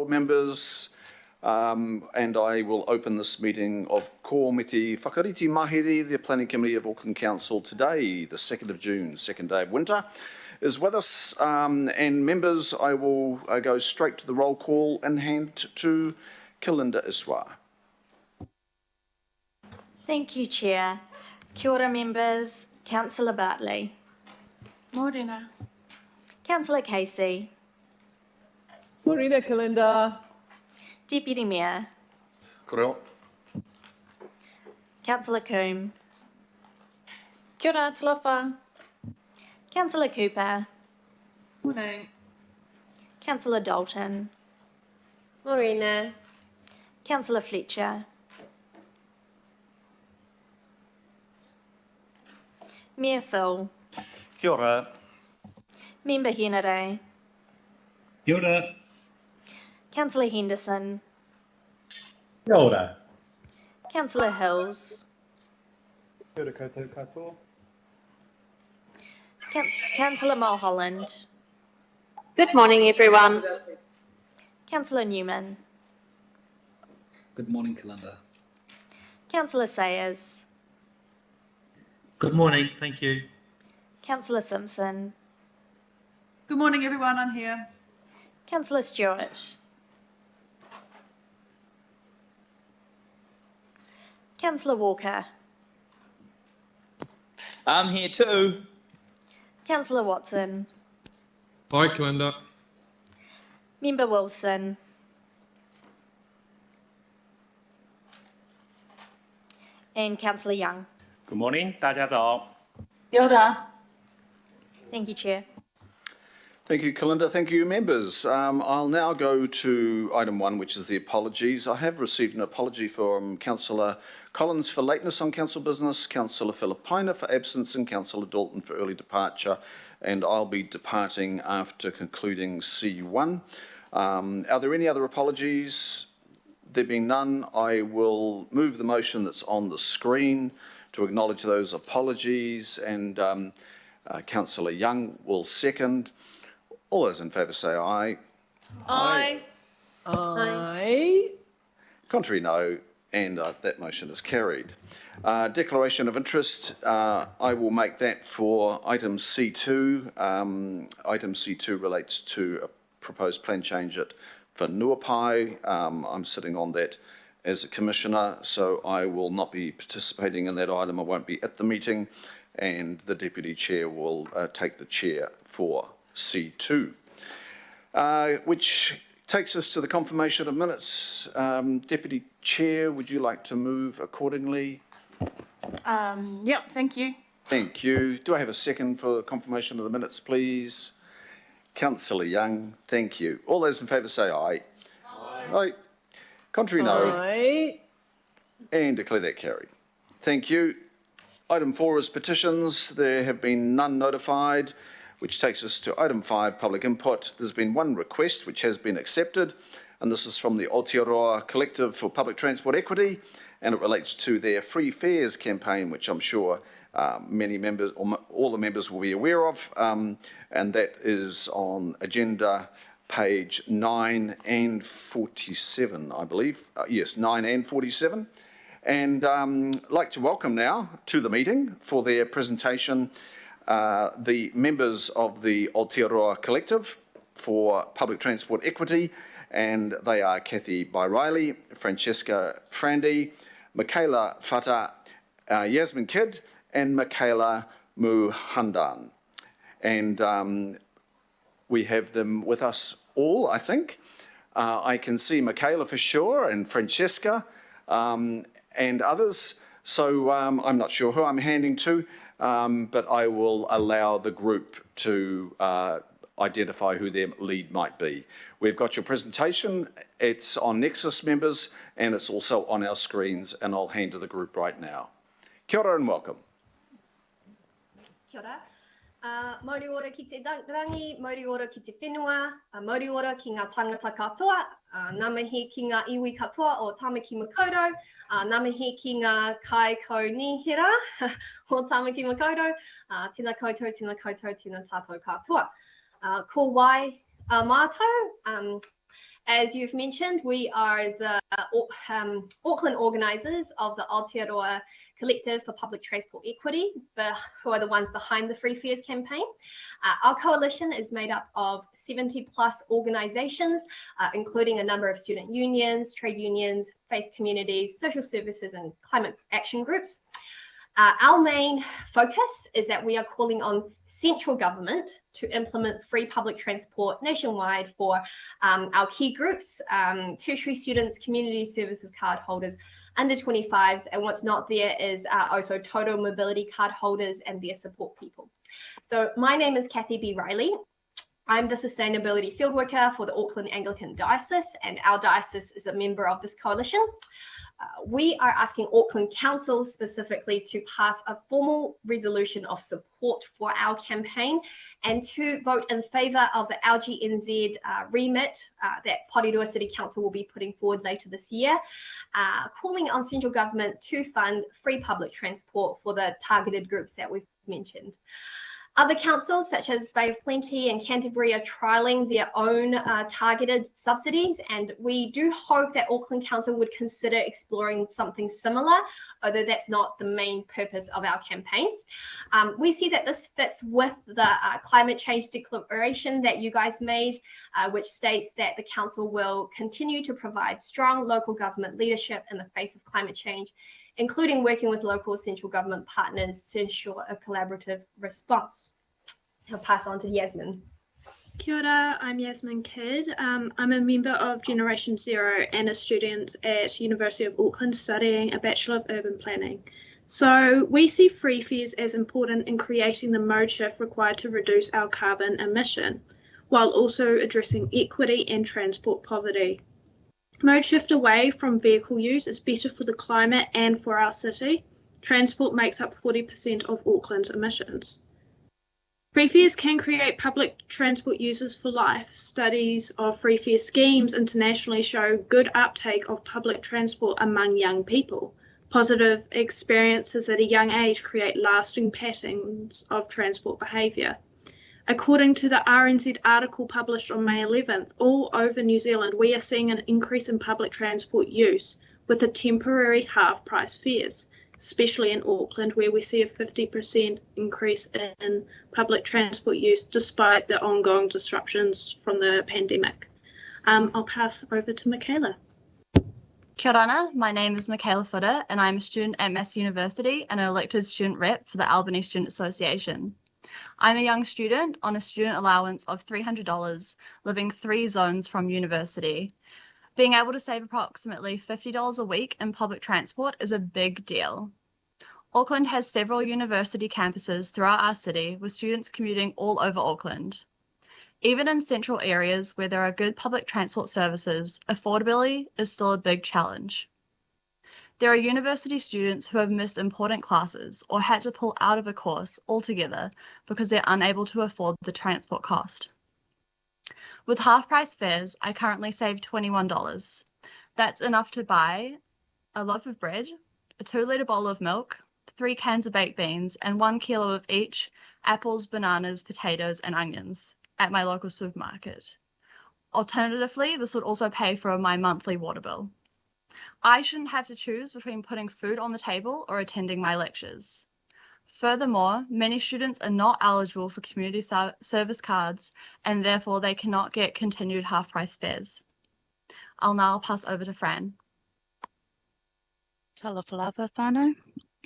Aotearoa members, and I will open this meeting of Ko Miti Whakariti Mahiri, the Planning Committee of Auckland Council today, the 2nd of June, second day of winter, is with us. And members, I will go straight to the roll call and hand to Kalinda Iswa. Thank you, Chair. Kia ora, members. Councillor Bartley. Morena. Councillor Casey. Morena, Kalinda. Deputy Mayor. Koreo. Councillor Coombe. Kia ora, talofa. Councillor Cooper. Morning. Councillor Dalton. Morena. Councillor Fletcher. Mayor Phil. Kia ora. Member Henare. Kia ora. Councillor Henderson. Kia ora. Councillor Hills. Kia ora koutou katoa. Councillor Mulholland. Good morning, everyone. Councillor Newman. Good morning, Kalinda. Councillor Sayers. Good morning, thank you. Councillor Simpson. Good morning, everyone. I'm here. Councillor Stewart. Councillor Walker. I'm here too. Councillor Watson. Hi, Kalinda. Member Wilson. And Councillor Young. Good morning, 大家早。 Kia ora. Thank you, Chair. Thank you, Kalinda. Thank you, members. I'll now go to item 1, which is the apologies. I have received an apology from Councillor Collins for lateness on council business, Councillor Filipaina for absence, and Councillor Dalton for early departure. And I'll be departing after concluding C1. Are there any other apologies? There being none, I will move the motion that's on the screen to acknowledge those apologies, and Councillor Young will second. All those in favour say aye. Aye. Aye. Contrary, no, and that motion is carried. Declaration of interest, I will make that for item C2. Item C2 relates to a proposed plan change at Whanuapai. I'm sitting on that as a commissioner, so I will not be participating in that item. I won't be at the meeting, and the deputy chair will take the chair for C2, which takes us to the confirmation of minutes. Deputy Chair, would you like to move accordingly? Yep, thank you. Thank you. Do I have a second for confirmation of the minutes, please? Councillor Young, thank you. All those in favour say aye. Aye. Aye. Contrary, no. Aye. And declare that carried. Thank you. Item 4 is petitions. There have been none notified, which takes us to item 5, public input. There's been one request which has been accepted, and this is from the Aotearoa Collective for Public Transport Equity, and it relates to their free fares campaign, which I'm sure many members, or all the members, will be aware of, and that is on agenda page 9 and 47, I believe. Yes, 9 and 47. And I'd like to welcome now to the meeting for their presentation the members of the Aotearoa Collective for Public Transport Equity, and they are Kathy Byriley, Francesca Frandy, Michaela Fata, Yasmin Kidd, and Michaela Muhandan. And we have them with us all, I think. I can see Michaela for sure, and Francesca, and others. So I'm not sure who I'm handing to, but I will allow the group to identify who their lead might be. We've got your presentation. It's on Nexus, members, and it's also on our screens, and I'll hand to the group right now. Kia ora and welcome. Kia ora. Mauri ora ki te rangi, mauri ora ki te whenua, mauri ora ki ngā tangata katoa, ngā mihi ki ngā iwi katoa o Tamaki Makaurau, ngā mihi ki ngā kai ko nihira o Tamaki Makaurau, tēnā koutou, tēnā koutou, tēnā tātou katoa. Ko wai mātou, As you've mentioned, we are the Auckland organisers of the Aotearoa Collective for Public Transport Equity, who are the ones behind the Free Fares campaign. Our coalition is made up of 70 plus organisations, including a number of student unions, trade unions, faith communities, social services and climate action groups. Our main focus is that we are calling on central government to implement free public transport nationwide for our key groups, tertiary students, community services card holders, under 25s, and what's not there is also total mobility card holders and their support people. So my name is Kathy B. Riley. I'm the Sustainability Field Worker for the Auckland Anglican Diocese, and our diocese is a member of this coalition. We are asking Auckland Council specifically to pass a formal resolution of support for our campaign and to vote in favour of the LGNZ remit that Porirua City Council will be putting forward later this year, calling on central government to fund free public transport for the targeted groups that we've mentioned. Other councils, such as Bay of Plenty and Canterbury, are trialling their own targeted subsidies, and we do hope that Auckland Council would consider exploring something similar, although that's not the main purpose of our campaign. We see that this fits with the climate change declaration that you guys made, which states that the council will continue to provide strong local government leadership in the face of climate change, including working with local central government partners to ensure a collaborative response. I'll pass on to Yasmin. Kia ora, I'm Yasmin Kidd. I'm a member of Generation Zero and a student at University of Auckland studying a Bachelor of Urban Planning. So we see free fares as important in creating the mode shift required to reduce our carbon emission, while also addressing equity and transport poverty. Mode shift away from vehicle use is better for the climate and for our city. Transport makes up 40% of Auckland's emissions. Free fares can create public transport users for life. Studies of free fare schemes internationally show good uptake of public transport among young people. Positive experiences at a young age create lasting patterns of transport behaviour. According to the RNZ article published on May 11th, all over New Zealand, we are seeing an increase in public transport use with a temporary half-price fares, especially in Auckland, where we see a 50% increase in public transport use despite the ongoing disruptions from the pandemic. I'll pass over to Michaela. Kia ora, my name is Michaela Footer and I'm a student at Mass University and an elected student rep for the Albany Student Association. I'm a young student on a student allowance of $300, living 3 zones from university. Being able to save approximately $50 a week in public transport is a big deal. Auckland has several university campuses throughout our city with students commuting all over Auckland. Even in central areas where there are good public transport services, affordability is still a big challenge. There are university students who have missed important classes or had to pull out of a course altogether because they're unable to afford the transport cost. With half-price fares, I currently save $21. That's enough to buy a loaf of bread, a 2-litre bowl of milk, 3 cans of baked beans, and 1 kilo of each apples, bananas, potatoes, and onions at my local supermarket. Alternatively, this would also pay for my monthly water bill. I shouldn't have to choose between putting food on the table or attending my lectures. Furthermore, many students are not eligible for community service cards and therefore they cannot get continued half-price fares. I'll now pass over to Fran. Talafalava whānau.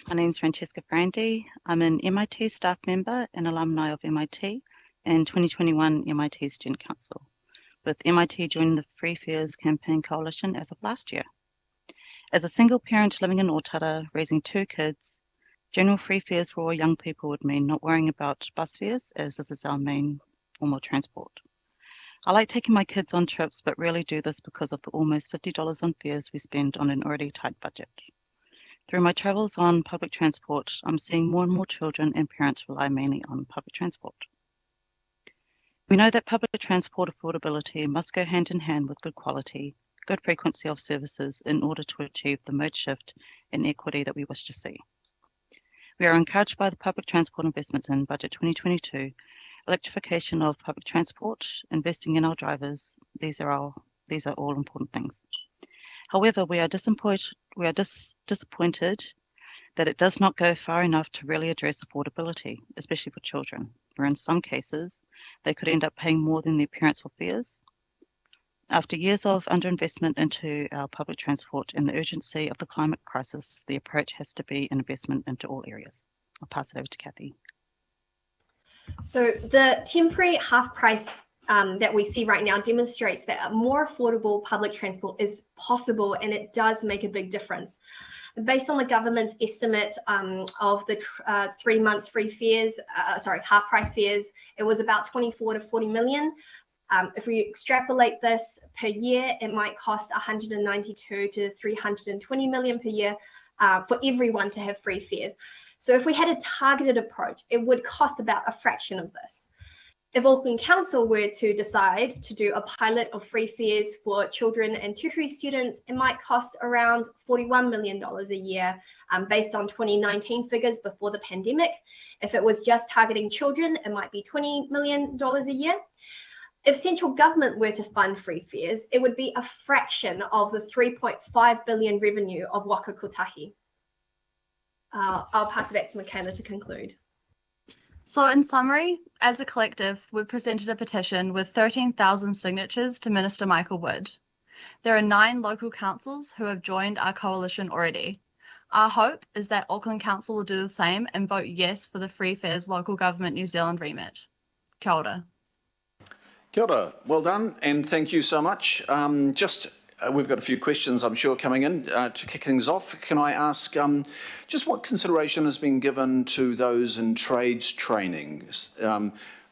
My name is Francesca Brandy. I'm an MIT staff member and alumni of MIT and 2021 MIT Student Council, with MIT joining the Free Fares Campaign Coalition as of last year. As a single parent living in Otara, raising 2 kids, general free fares for all young people would mean not worrying about bus fares, as this is our main form of transport. I like taking my kids on trips, but rarely do this because of the almost $50 on fares we spend on an already tight budget. Through my travels on public transport, I'm seeing more and more children and parents rely mainly on public transport. We know that public transport affordability must go hand in hand with good quality, good frequency of services in order to achieve the mode shift and equity that we wish to see. We are encouraged by the public transport investments in Budget 2022, electrification of public transport, investing in our drivers. These are our These are all important things. However, we are disappointed that it does not go far enough to really address affordability, especially for children, where in some cases they could end up paying more than their parents for fares. After years of underinvestment into our public transport and the urgency of the climate crisis, the approach has to be an investment into all areas. I'll pass it over to Kathy. So the temporary half price that we see right now demonstrates that a more affordable public transport is possible, and it does make a big difference. Based on the government's estimate of the 3 months free fares, half price fares, it was about 24 to 40 million. If we extrapolate this per year, it might cost 192 to 320 million per year for everyone to have free fares. So if we had a targeted approach, it would cost about a fraction of this. If Auckland Council were to decide to do a pilot of free fares for children and tertiary students, it might cost around $41 million a year based on 2019 figures before the pandemic. If it was just targeting children, it might be $20 million a year. If central government were to fund free fares, it would be a fraction of the 3.5 billion revenue of Waka Kotahi. I'll pass it back to Michaela to conclude. So in summary, as a collective, we've presented a petition with 13,000 signatures to Minister Michael Wood. There are 9 local councils who have joined our coalition already. Our hope is that Auckland Council will do the same and vote yes for the Free Fares Local Government New Zealand remit. Kia ora. Kia ora. Well done, and thank you so much. We've got a few questions, I'm sure, coming in to kick things off. Can I ask just what consideration has been given to those in trades training?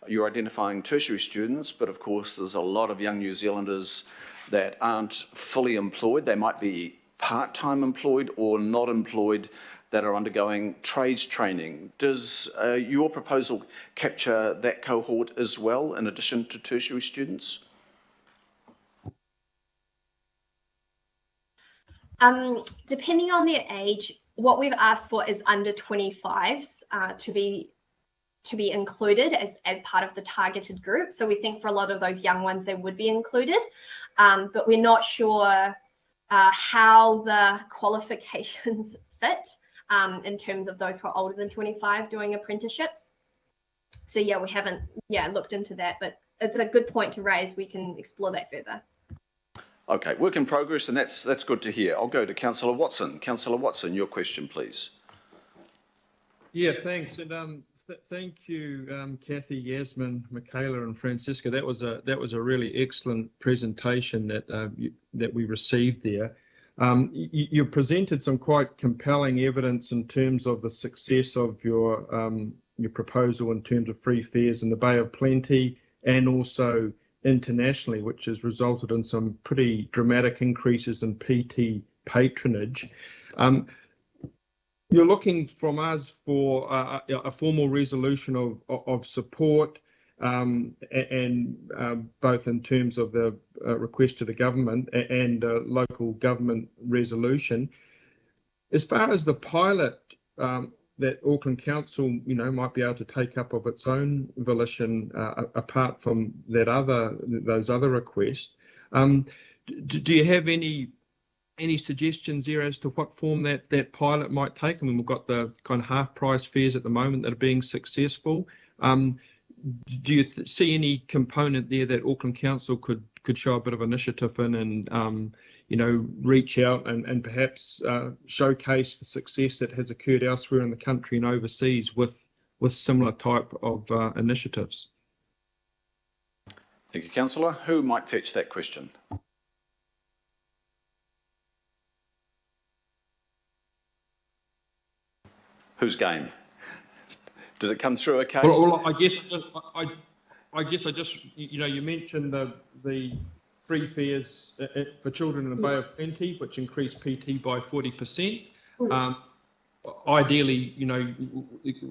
You're identifying tertiary students, but of course there's a lot of young New Zealanders that aren't fully employed. They might be part-time employed or not employed that are undergoing trades training. Does your proposal capture that cohort as well, in addition to tertiary students? Depending on their age, what we've asked for is under 25s to be included as part of the targeted group. So we think for a lot of those young ones, they would be included, but we're not sure how the qualifications fit in terms of those who are older than 25 doing apprenticeships. So yeah, we haven't looked into that, but it's a good point to raise. We can explore that further. Okay, work in progress, and that's good to hear. I'll go to Councillor Watson. Councillor Watson, your question, please. Yeah, thanks, and thank you, Kathy, Yasmin, Michaela, and Francisca. That was a really excellent presentation that we received there. You presented some quite compelling evidence in terms of the success of your proposal in terms of free fares in the Bay of Plenty and also internationally, which has resulted in some pretty dramatic increases in PT patronage. You're looking from us for a formal resolution of support, and both in terms of the request to the government and local government resolution. As far as the pilot that Auckland Council, might be able to take up of its own volition, apart from those other requests, do you have any suggestions there as to what form that pilot might take? I mean, we've got the kind of half price fares at the moment that are being successful. Do you see any component there that Auckland Council could show a bit of initiative in and reach out and perhaps showcase the success that has occurred elsewhere in the country and overseas with similar type of initiatives? Thank you, Councillor. Who might fetch that question? Whose game? Did it come through okay? Well, I guess I just you mentioned the free fares for children in the Bay of Plenty, which increased PT by 40%. Ideally,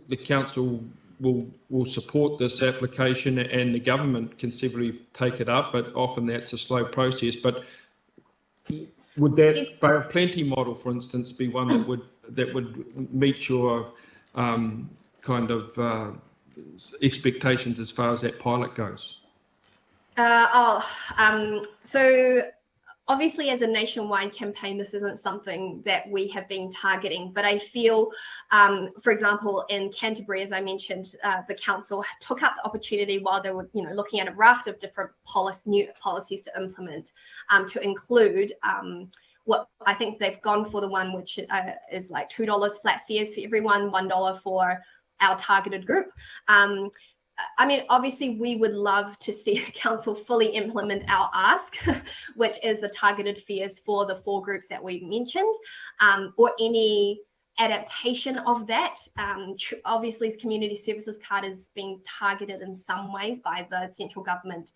the council will support this application and the government conceivably take it up, but often that's a slow process. But would that Bay of Plenty model, for instance, be one that would meet your kind of expectations as far as that pilot goes? So obviously, as a nationwide campaign, this isn't something that we have been targeting, but I feel, for example, in Canterbury, as I mentioned, the council took up the opportunity while they were, looking at a raft of different new policies to implement, to include what I think they've gone for the one which is like $2 flat fares for everyone, $1 for our targeted group. I mean, obviously, we would love to see the council fully implement our ask, which is the targeted fares for the 4 groups that we mentioned, or any adaptation of that. Obviously, the community services card is being targeted in some ways by the central government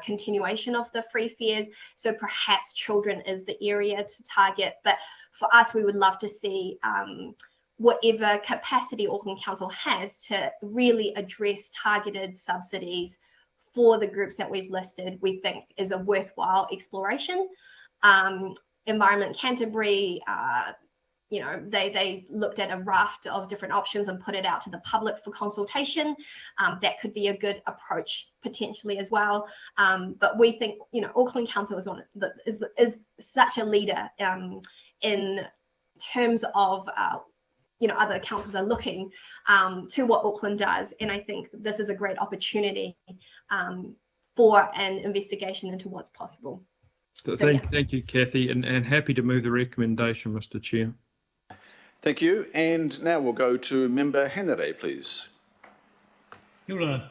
continuation of the free fares. So perhaps children is the area to target. But for us, we would love to see whatever capacity Auckland Council has to really address targeted subsidies for the groups that we've listed, we think is a worthwhile exploration. Environment Canterbury, they looked at a raft of different options and put it out to the public for consultation. That could be a good approach potentially as well. But we think, Auckland Council is such a leader in terms of other councils are looking to what Auckland does. And I think this is a great opportunity for an investigation into what's possible. So thank you, Kathy, and happy to move the recommendation, Mr. Chair. Thank you. And now we'll go to Member Henare, please. Kia ora,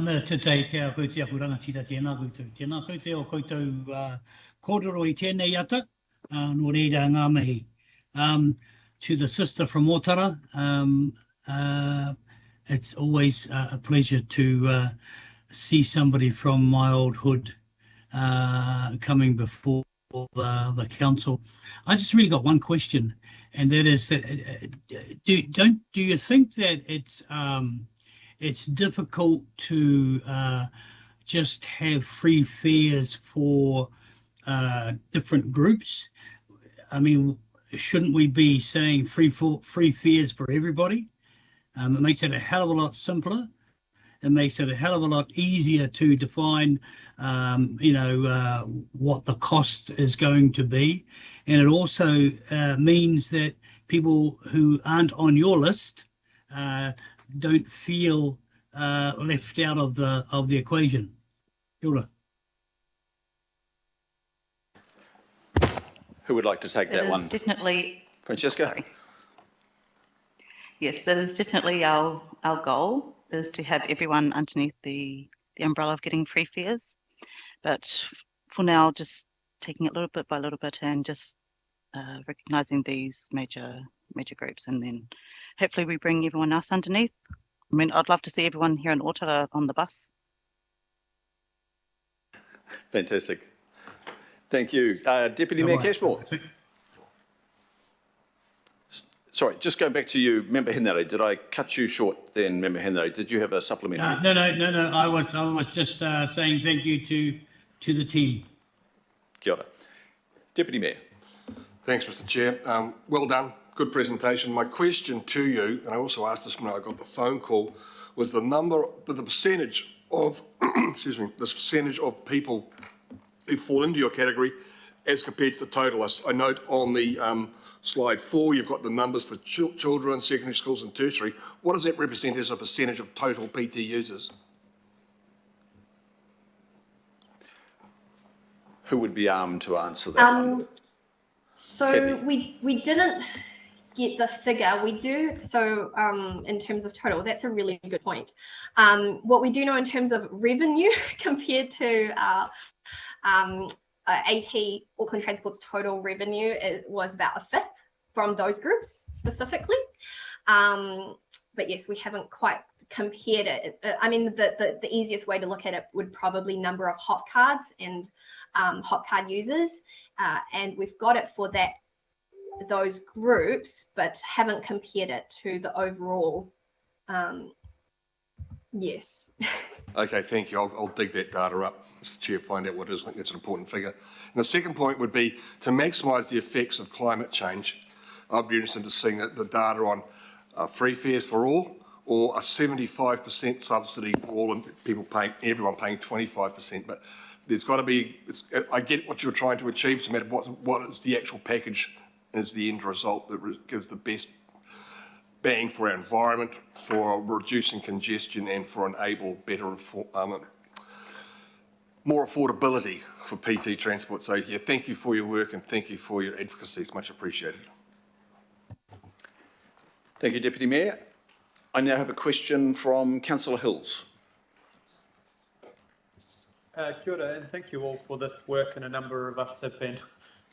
me te tei kia koe te aku rangatira tēnā koutou. Tēnā koe te o koutou kōrero I tēnei ata, no reira ngā mihi. To the sister from Aotearoa, it's always a pleasure to see somebody from my old hood coming before the council. I just really got one question, and that is that do you think that it's difficult to just have free fares for different groups? I mean, shouldn't we be saying free fares for everybody? It makes it a hell of a lot simpler. It makes it a hell of a lot easier to define, what the cost is going to be. And it also means that people who aren't on your list don't feel left out of the equation. Kia ora. Who would like to take that one? Definitely. Francesca? Sorry. Yes, that is definitely our goal, is to have everyone underneath the umbrella of getting free fares. But for now, just taking it little bit by little bit and just recognising these major groups, and then hopefully we bring everyone else underneath. I mean, I'd love to see everyone here in Aotearoa on the bus. Fantastic. Thank you. Deputy Mayor Cashmore. Sorry, just going back to you, Member Henare. Did I cut you short then, Member Henare? Did you have a supplementary? No. I was just saying thank you to the team. Kia ora. Deputy Mayor. Thanks, Mr. Chair. Well done. Good presentation. My question to you, and I also asked this when I got the phone call, was the percentage of, excuse me, the percentage of people who fall into your category as compared to the total. I note on the slide 4, you've got the numbers for children, secondary schools and tertiary. What does that represent as a percentage of total PT users? Who would be armed to answer that one? So we didn't get the figure. We do, so in terms of total, that's a really good point. What we do know in terms of revenue compared to Auckland Transport's total revenue, it was about a fifth from those groups specifically. But yes, we haven't quite compared it. I mean, the easiest way to look at it would probably number of hot cards and hot card users, and we've got it for those groups, but haven't compared it to the overall. Yes. Okay, thank you. I'll dig that data up, Mr. Chair, find out what it is. I think that's an important figure. And the second point would be to maximise the effects of climate change. I'd be interested in seeing the data on free fares for all, or a 75% subsidy for all, and everyone paying 25%. But there's got to be, I get what you're trying to achieve, no matter what is the actual package is the end result that gives the best bang for our environment, for reducing congestion and for better, more affordability for PT transport. So yeah, thank you for your work and thank you for your advocacy. It's much appreciated. Thank you, Deputy Mayor. I now have a question from Councillor Hills. Kia ora, and thank you all for this work, and a number of us have been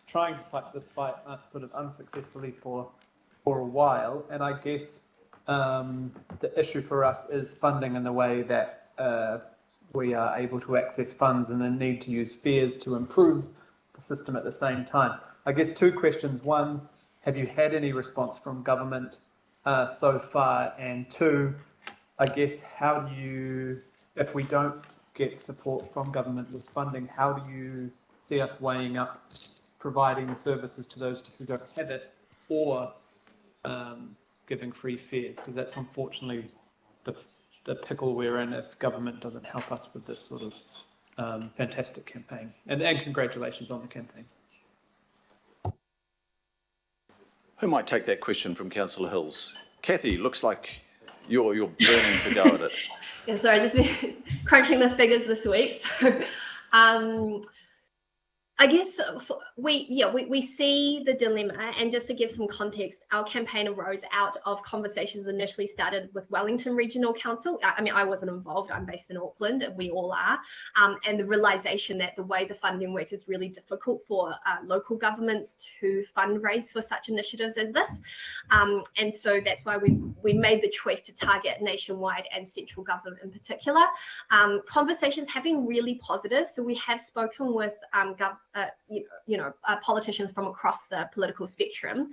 trying to fight this fight sort of unsuccessfully for a while, and I guess the issue for us is funding in the way that we are able to access funds and the need to use fares to improve the system at the same time. I guess two questions. One, have you had any response from government so far? And two, I guess, how do you, if we don't get support from government with funding, how do you see us weighing up providing services to those who don't have it, or giving free fares? Because that's unfortunately the pickle we're in if government doesn't help us with this sort of fantastic campaign. And congratulations on the campaign. Who might take that question from Councillor Hills? Kathy, looks like you're burning to go at it. Yeah, sorry, just been crunching the figures this week. So, I guess we see the dilemma, and just to give some context, our campaign arose out of conversations initially started with Wellington Regional Council. I mean, I wasn't involved, I'm based in Auckland, and we all are, and the realisation that the way the funding works is really difficult for local governments to fundraise for such initiatives as this, and so that's why we made the choice to target nationwide and central government in particular. Conversations have been really positive, so we have spoken with politicians from across the political spectrum,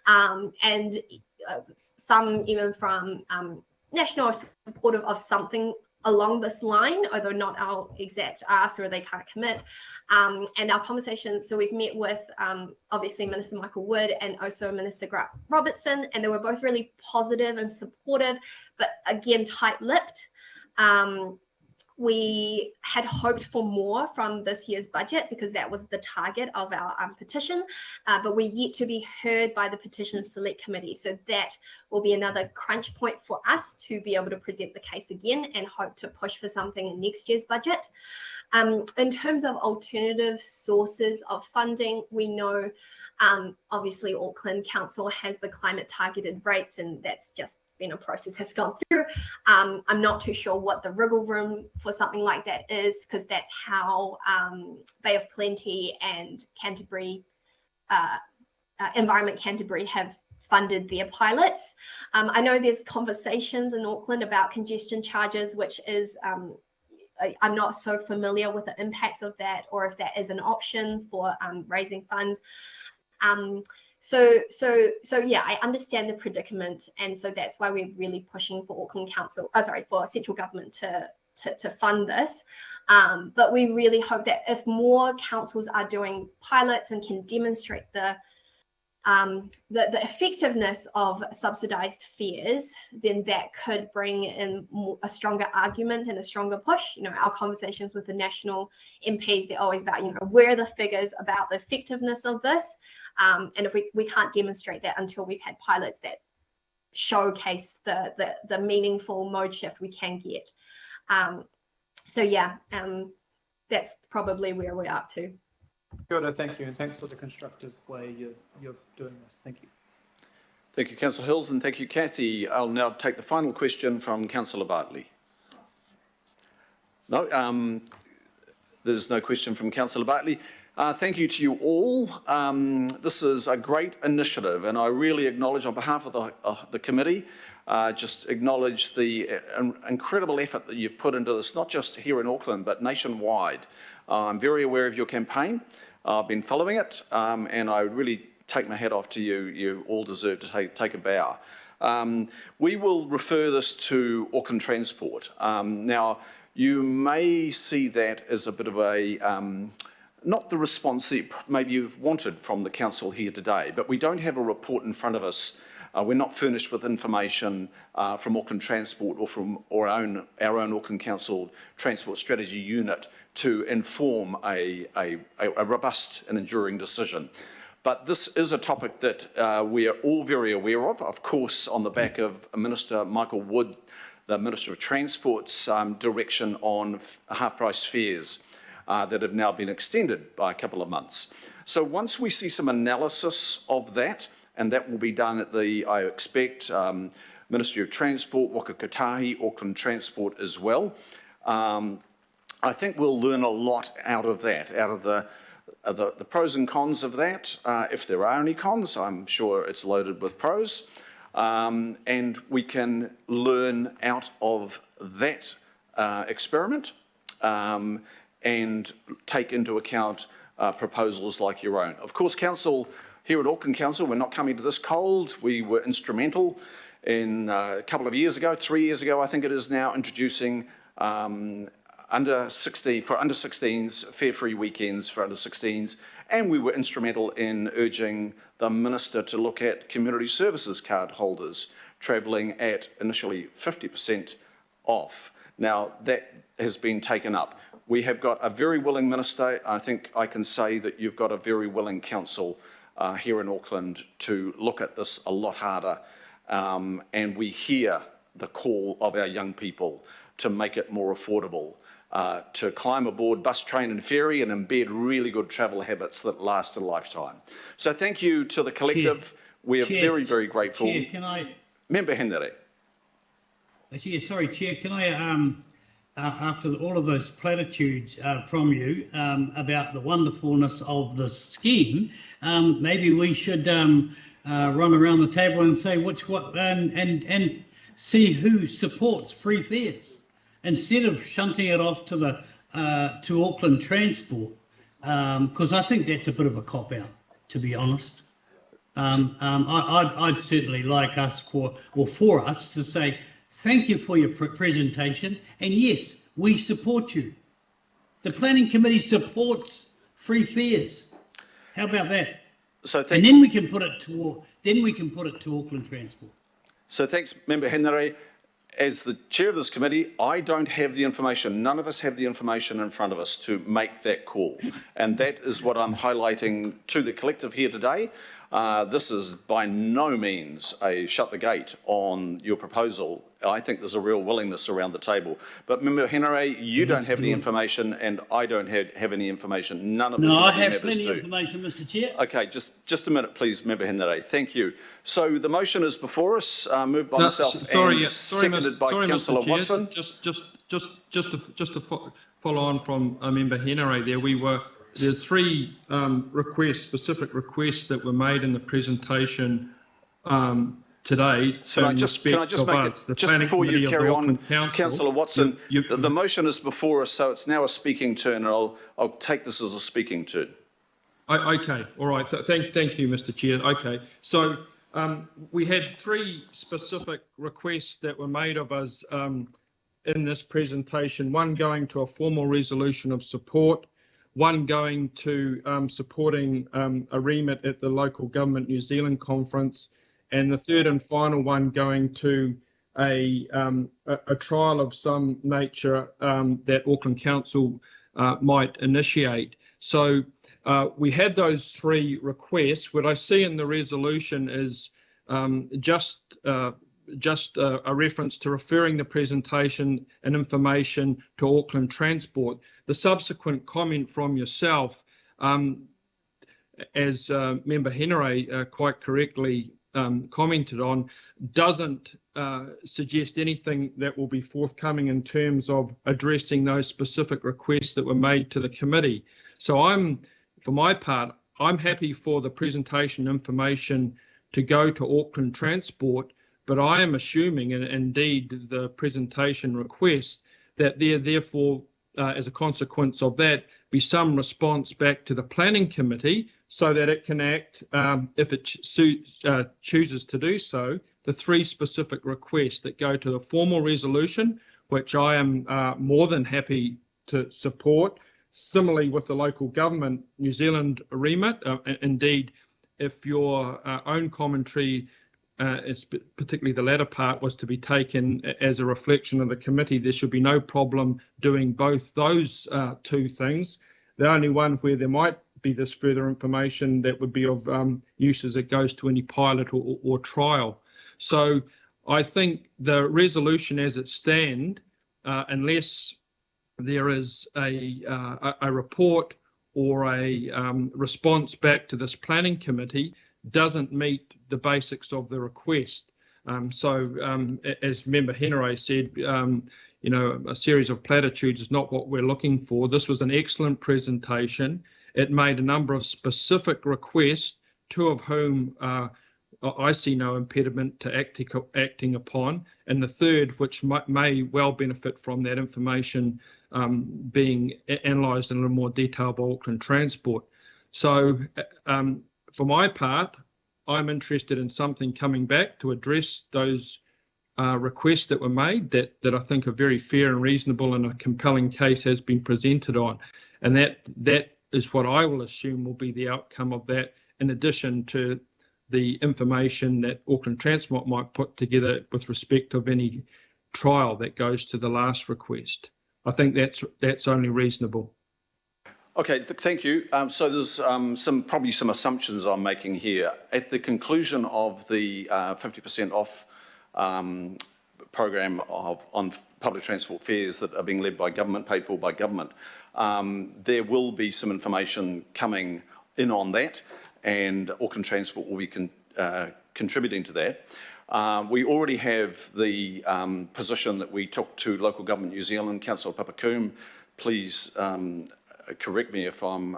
and some even from national are supportive of something along this line, although not our exact ask, or they can't commit. And our conversations, so we've met with obviously Minister Michael Wood and also Minister Grant Robertson, and they were both really positive and supportive, but again tight-lipped. We had hoped for more from this year's budget because that was the target of our petition, but we're yet to be heard by the Petition Select Committee. So that will be another crunch point for us to be able to present the case again and hope to push for something in next year's budget. In terms of alternative sources of funding, we know obviously Auckland Council has the climate targeted rates, and that's just been a process has gone through. I'm not too sure what the wriggle room for something like that is, because that's how Bay of Plenty and Canterbury, Environment Canterbury have funded their pilots. I know there's conversations in Auckland about congestion charges, which is, I'm not so familiar with the impacts of that, or if that is an option for raising funds. So yeah, I understand the predicament, and so that's why we're really pushing for Auckland Council, for central government to fund this. But we really hope that if more councils are doing pilots and can demonstrate the effectiveness of subsidised fares, then that could bring in a stronger argument and a stronger push. You know, our conversations with the national MPs, they're always about, where are the figures about the effectiveness of this? And if we can't demonstrate that until we've had pilots that showcase the meaningful mode shift we can get. So yeah, that's probably where we're up to. Good, thank you, and thanks for the constructive way you're doing this. Thank you. Thank you, Councillor Hills, and thank you, Kathy. I'll now take the final question from Councillor Bartley. No, there's no question from Councillor Bartley. Thank you to you all. This is a great initiative, and I really acknowledge on behalf of the committee, just acknowledge the incredible effort that you've put into this, not just here in Auckland, but nationwide. I'm very aware of your campaign. I've been following it, and I really take my hat off to you. You all deserve to take a bow. We will refer this to Auckland Transport. Now, you may see that as a bit of a not the response that maybe you've wanted from the council here today, but we don't have a report in front of us. We're not furnished with information from Auckland Transport or from our own Auckland Council Transport Strategy Unit to inform a robust and enduring decision. But this is a topic that we are all very aware of course, on the back of Minister Michael Wood, the Minister of Transport's direction on half-price fares that have now been extended by a couple of months. So once we see some analysis of that, and that will be done at the, I expect, Ministry of Transport, Waka Kotahi, Auckland Transport as well, I think we'll learn a lot out of that, out of the pros and cons of that. If there are any cons, I'm sure it's loaded with pros. And we can learn out of that experiment and take into account proposals like your own. Of course, Council, here at Auckland Council, we're not coming to this cold. We were instrumental in a couple of years ago, 3 years ago, I think it is now, introducing under 16s, fare-free weekends for under 16s, and we were instrumental in urging the Minister to look at community services card holders travelling at initially 50% off. Now, that has been taken up. We have got a very willing Minister. I think I can say that you've got a very willing Council here in Auckland to look at this a lot harder, and we hear the call of our young people to make it more affordable, to climb aboard bus, train and ferry and embed really good travel habits that last a lifetime. So thank you to the collective. Chair, we are Chair, very, very grateful. Chair, can I... Member Henry. Sorry, Chair, can I, after all of those platitudes from you about the wonderfulness of the scheme, maybe we should run around the table and say and see who supports free fares, instead of shunting it off to the to Auckland Transport, because I think that's a bit of a cop-out, to be honest. I'd certainly like us for us to say thank you for your presentation, and yes, we support you. The Planning Committee supports free fares. How about that? So thanks. And then we can put it to Auckland Transport. So thanks, Member Henry. As the chair of this committee, I don't have the information. None of us have the information in front of us to make that call. And that is what I'm highlighting to the collective here today. This is by no means a shut the gate on your proposal. I think there's a real willingness around the table. But Member Henry, you don't have any information, and I don't have any information. None of the I committee have members plenty of do. information, Mr. Chair. Okay, just a minute, please, Member Henry. Thank you. So the motion is before us, moved by myself and seconded by Councillor Watson. Just to follow on from Member Henry there, there's three specific requests that were made in the presentation today. So can I just make it, just before you carry on, Councillor Watson, the motion is before us, so it's now a speaking turn, and I'll take this as a speaking turn. Okay, all right. Thank you, Mr. Chair. Okay, so we had three specific requests that were made of us in this presentation, one going to a formal resolution of support, one going to supporting a remit at the Local Government New Zealand conference, and the third and final one going to a trial of some nature that Auckland Council might initiate. So we had those three requests. What I see in the resolution is just a reference to referring the presentation and information to Auckland Transport. The subsequent comment from yourself, as Member Henry quite correctly commented on, doesn't suggest anything that will be forthcoming in terms of addressing those specific requests that were made to the committee. So for my part, I'm happy for the presentation information to go to Auckland Transport, but I am assuming, and indeed the presentation request, that there therefore, as a consequence of that, be some response back to the Planning Committee so that it can act, if it chooses to do so, the three specific requests that go to the formal resolution, which I am more than happy to support. Similarly with the Local Government New Zealand remit, indeed, if your own commentary particularly the latter part, was to be taken as a reflection of the committee, there should be no problem doing both those two things. The only one where there might be this further information that would be of use as it goes to any pilot or trial. So I think the resolution as it stands, unless there is a report or a response back to this planning committee, doesn't meet the basics of the request. As Member Henry said, you know, a series of platitudes is not what we're looking for. This was an excellent presentation. It made a number of specific requests, two of whom I see no impediment to acting upon, and the third, which may well benefit from that information being analysed in a little more detail by Auckland Transport. So for my part, I'm interested in something coming back to address those requests that were made that I think are very fair and reasonable, and a compelling case has been presented on. And that is what I will assume will be the outcome of that, in addition to the information that Auckland Transport might put together with respect of any trial that goes to the last request. I think that's only reasonable. Okay, thank you. So there's probably some assumptions I'm making here. At the conclusion of the 50% off program on public transport fares that are being led by government, paid for by government, there will be some information coming in on that, and Auckland Transport will be contributing to that. We already have the position that we took to Local Government New Zealand. Councillor Papacoom, please correct me if I'm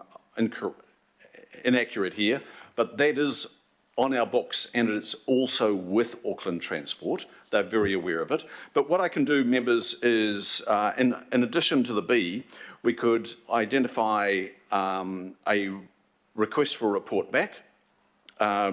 inaccurate here, but that is on our books, and it's also with Auckland Transport. They're very aware of it. But what I can do, members, is in addition to the B, we could identify a request for a report back,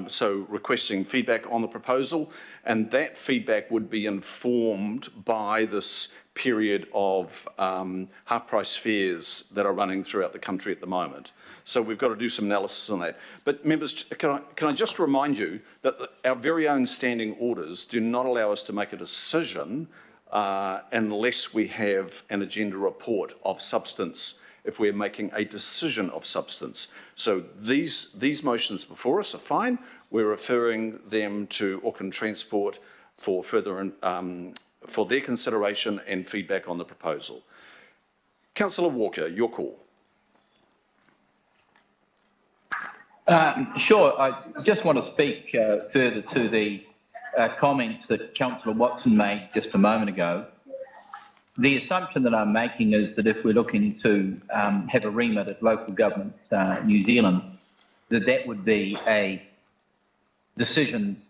so requesting feedback on the proposal, and that feedback would be informed by this period of half-price fares that are running throughout the country at the moment. So we've got to do some analysis on that. But members, can I just remind you that our very own standing orders do not allow us to make a decision unless we have an agenda report of substance, if we're making a decision of substance. So these motions before us are fine. We're referring them to Auckland Transport for further for their consideration and feedback on the proposal. Councillor Walker, your call. Sure. I just want to speak further to the comments that Councillor Watson made just a moment ago. The assumption that I'm making is that if we're looking to have a remit at Local Government New Zealand, that would be a decision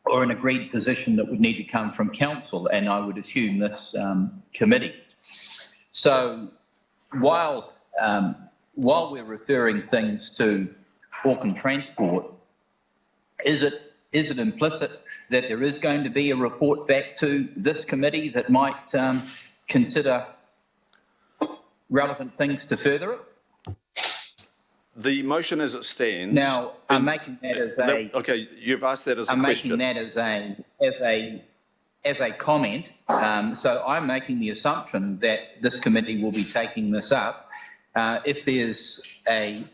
or an agreed position that would need to come from Council, and I would assume this committee. So while we're referring things to Auckland Transport, is it implicit that there is going to be a report back to this committee that might consider relevant things to further it? The motion as it stands. Now, I'm making that as a. Okay, you've asked that as a question. I'm making that as a comment. So I'm making the assumption that this committee will be taking this up. If there's a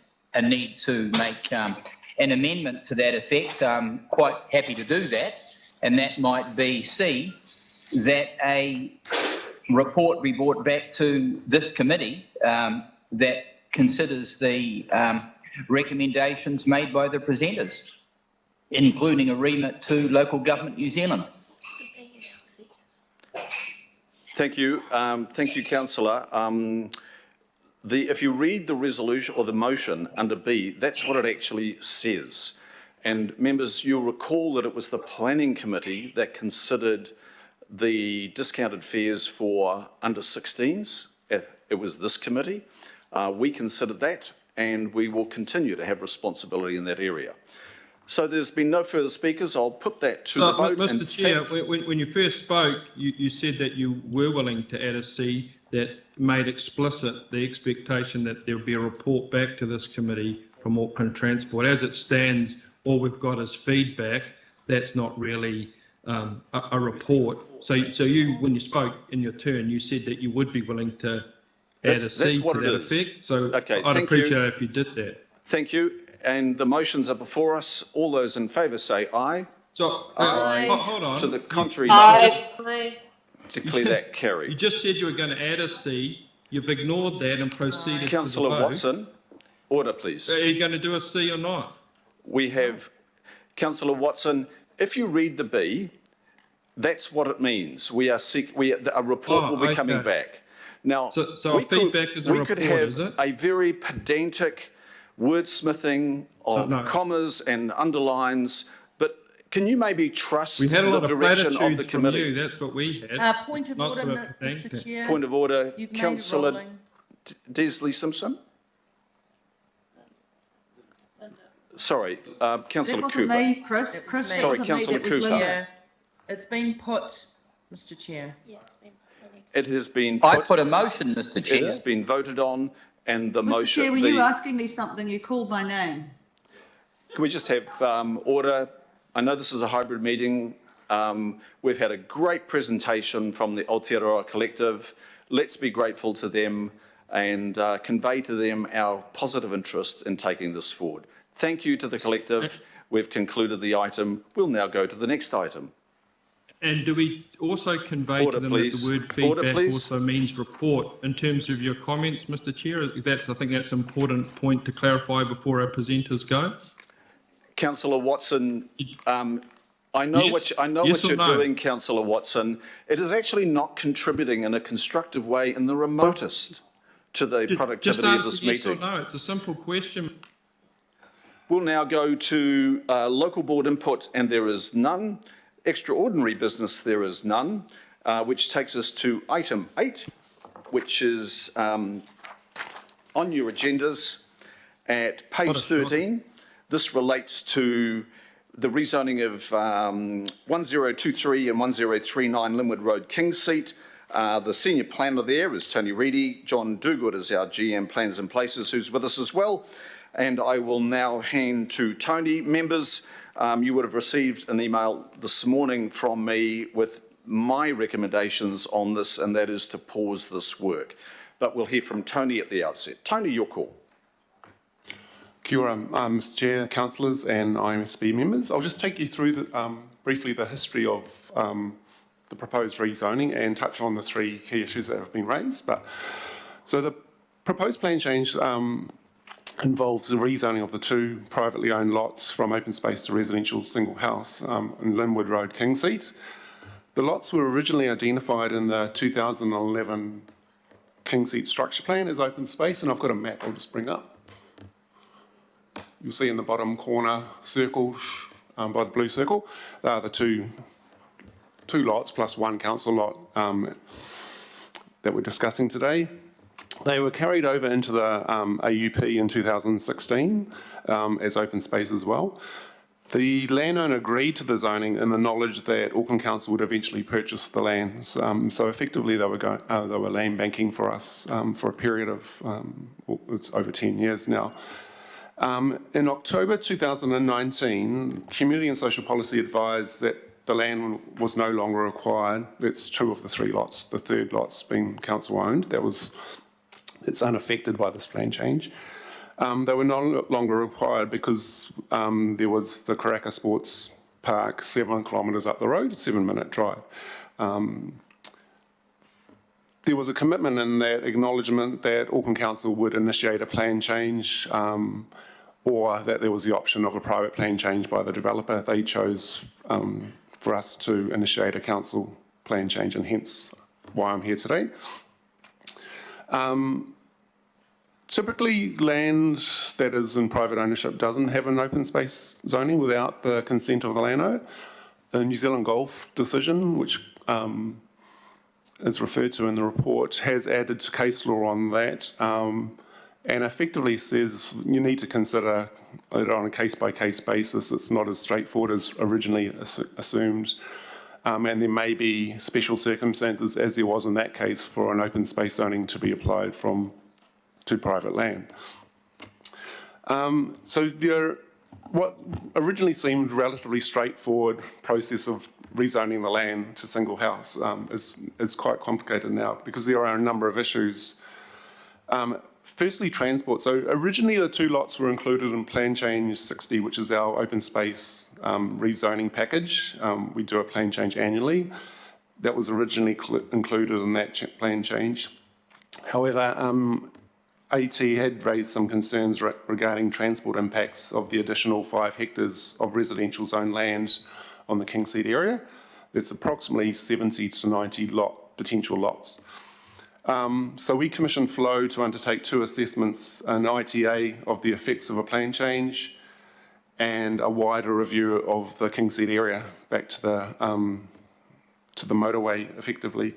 need to make an amendment to that effect, I'm quite happy to do that. And that might be C, that a report be brought back to this committee that considers the recommendations made by the presenters, including a remit to Local Government New Zealand. Thank you. Thank you, Councillor. If you read the resolution or the motion under B, that's what it actually says. And members, you'll recall that it was the Planning Committee that considered the discounted fares for under 16s. It was this committee. We considered that, and we will continue to have responsibility in that area. So there's been no further speakers. I'll put that to the vote. Mr. Chair, when you first spoke, you said that you were willing to add a C that made explicit the expectation that there would be a report back to this committee from Auckland Transport. As it stands, all we've got is feedback. that's not really a report. So you, when you spoke in your turn, you said that you would be willing to add a C to that effect. So Okay, I'd thank appreciate you. if you did that. Thank you. And the motions are before us. All those in favour say aye. So Aye. hold on. To the contrary, Aye. declare that carried. You just said you were going to add a C. You've ignored that and proceeded Councillor to the vote. Watson, order please. Are you going to do a C or not? We have, Councillor Watson, if you read the B, that's what it means. A report will be coming back. Now, So feedback is a we report, could have is it? a very pedantic wordsmithing of commas and underlines, but can you maybe trust We had a the lot of direction of the platitudes from committee? you. That's what we had. Point of Not order, the Mr. pedantic. Chair. Point of order, You've made Councillor rolling. Desley Simpson. Sorry, Councillor That wasn't Cooper. me, Chris. Chris, that Sorry, wasn't me, Councillor that was Cooper. Linda. It's been put, Mr. Chair. It has been I put a motion, Mr. It Chair. has been voted on, and the Mr. motion. Chair, when you were asking me something, you called my name. Can we just have order? I know this is a hybrid meeting. We've had a great presentation from the Aotearoa collective. Let's be grateful to them and convey to them our positive interest in taking this forward. Thank you to the collective. We've concluded the item. We'll now go to the next item. And do we also convey Order, to them please. that the word Order, feedback please. also means report in terms of your comments, Mr. Chair? I think that's an important point to clarify before our presenters go. Councillor Watson, I know Yes. what Yes or you're no? doing, Councillor Watson. It is actually not contributing in a constructive way in the remotest to the Just productivity of answer this yes meeting. or no. It's a simple question. We'll now go to local board input, and there is none. Extraordinary business, there is none, which takes us to item 8, which is on your agendas at page 13. This relates to the rezoning of 1023 and 1039 Linwood Road, King's Seat. The senior planner there is Tony Reedy. John Duguid is our GM Plans and Places, who's with us as well. And I will now hand to Tony. Members, you would have received an email this morning from me with my recommendations on this, and that is to pause this work. But we'll hear from Tony at the outset. Tony, your call. Kia ora, Mr. Chair, councillors and IMSB members. I'll just take you through briefly the history of the proposed rezoning and touch on the 3 key issues that have been raised. So the proposed plan change involves the rezoning of the 2 privately owned lots from open space to residential single house in Linwood Road, King's Seat. The lots were originally identified in the 2011 King's Seat structure plan as open space, and I've got a map I'll just bring up. You'll see in the bottom corner circled by the blue circle, they are the two lots plus 1 council lot that we're discussing today. They were carried over into the AUP in 2016 as open space as well. The landowner agreed to the zoning in the knowledge that Auckland Council would eventually purchase the lands. So effectively, they were land banking for us for a period of it's over 10 years now. In October 2019, Community and Social Policy advised that the land was no longer required. That's 2 of the 3 lots. The 3rd lot's been council owned. It's unaffected by this plan change. They were no longer required because there was the Karaka Sports Park 7 kilometres up the road, 7-minute drive. There was a commitment in that acknowledgement that Auckland Council would initiate a plan change or that there was the option of a private plan change by the developer. They chose for us to initiate a council plan change, and hence why I'm here today. Typically, land that is in private ownership doesn't have an open space zoning without the consent of the landowner. The New Zealand Golf decision, which is referred to in the report, has added to case law on that and effectively says you need to consider it on a case-by-case basis. It's not as straightforward as originally assumed. And there may be special circumstances, as there was in that case, for an open space zoning to be applied to private land. So there what originally seemed relatively straightforward process of rezoning the land to single house is quite complicated now because there are a number of issues. Firstly, transport. So originally the two lots were included in Plan Change 60, which is our open space rezoning package. We do a plan change annually. That was originally included in that plan change. However, AT had raised some concerns regarding transport impacts of the additional 5 hectares of residential zone land on the Kingseat area. That's approximately 70 to 90 potential lots. So we commissioned Flow to undertake 2 assessments, an ITA of the effects of a plan change and a wider review of the Kingseat area back to the motorway effectively.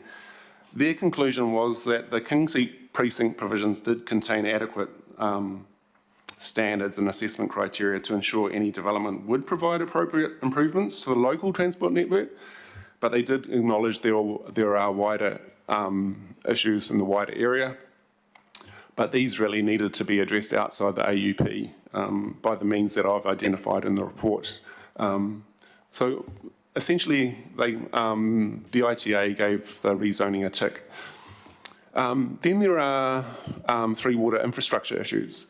Their conclusion was that the Kingseat precinct provisions did contain adequate standards and assessment criteria to ensure any development would provide appropriate improvements to the local transport network, but they did acknowledge there are wider issues in the wider area, but these really needed to be addressed outside the AUP by the means that I've identified in the report. So essentially, the ITA gave the rezoning a tick. Then there are 3 water infrastructure issues.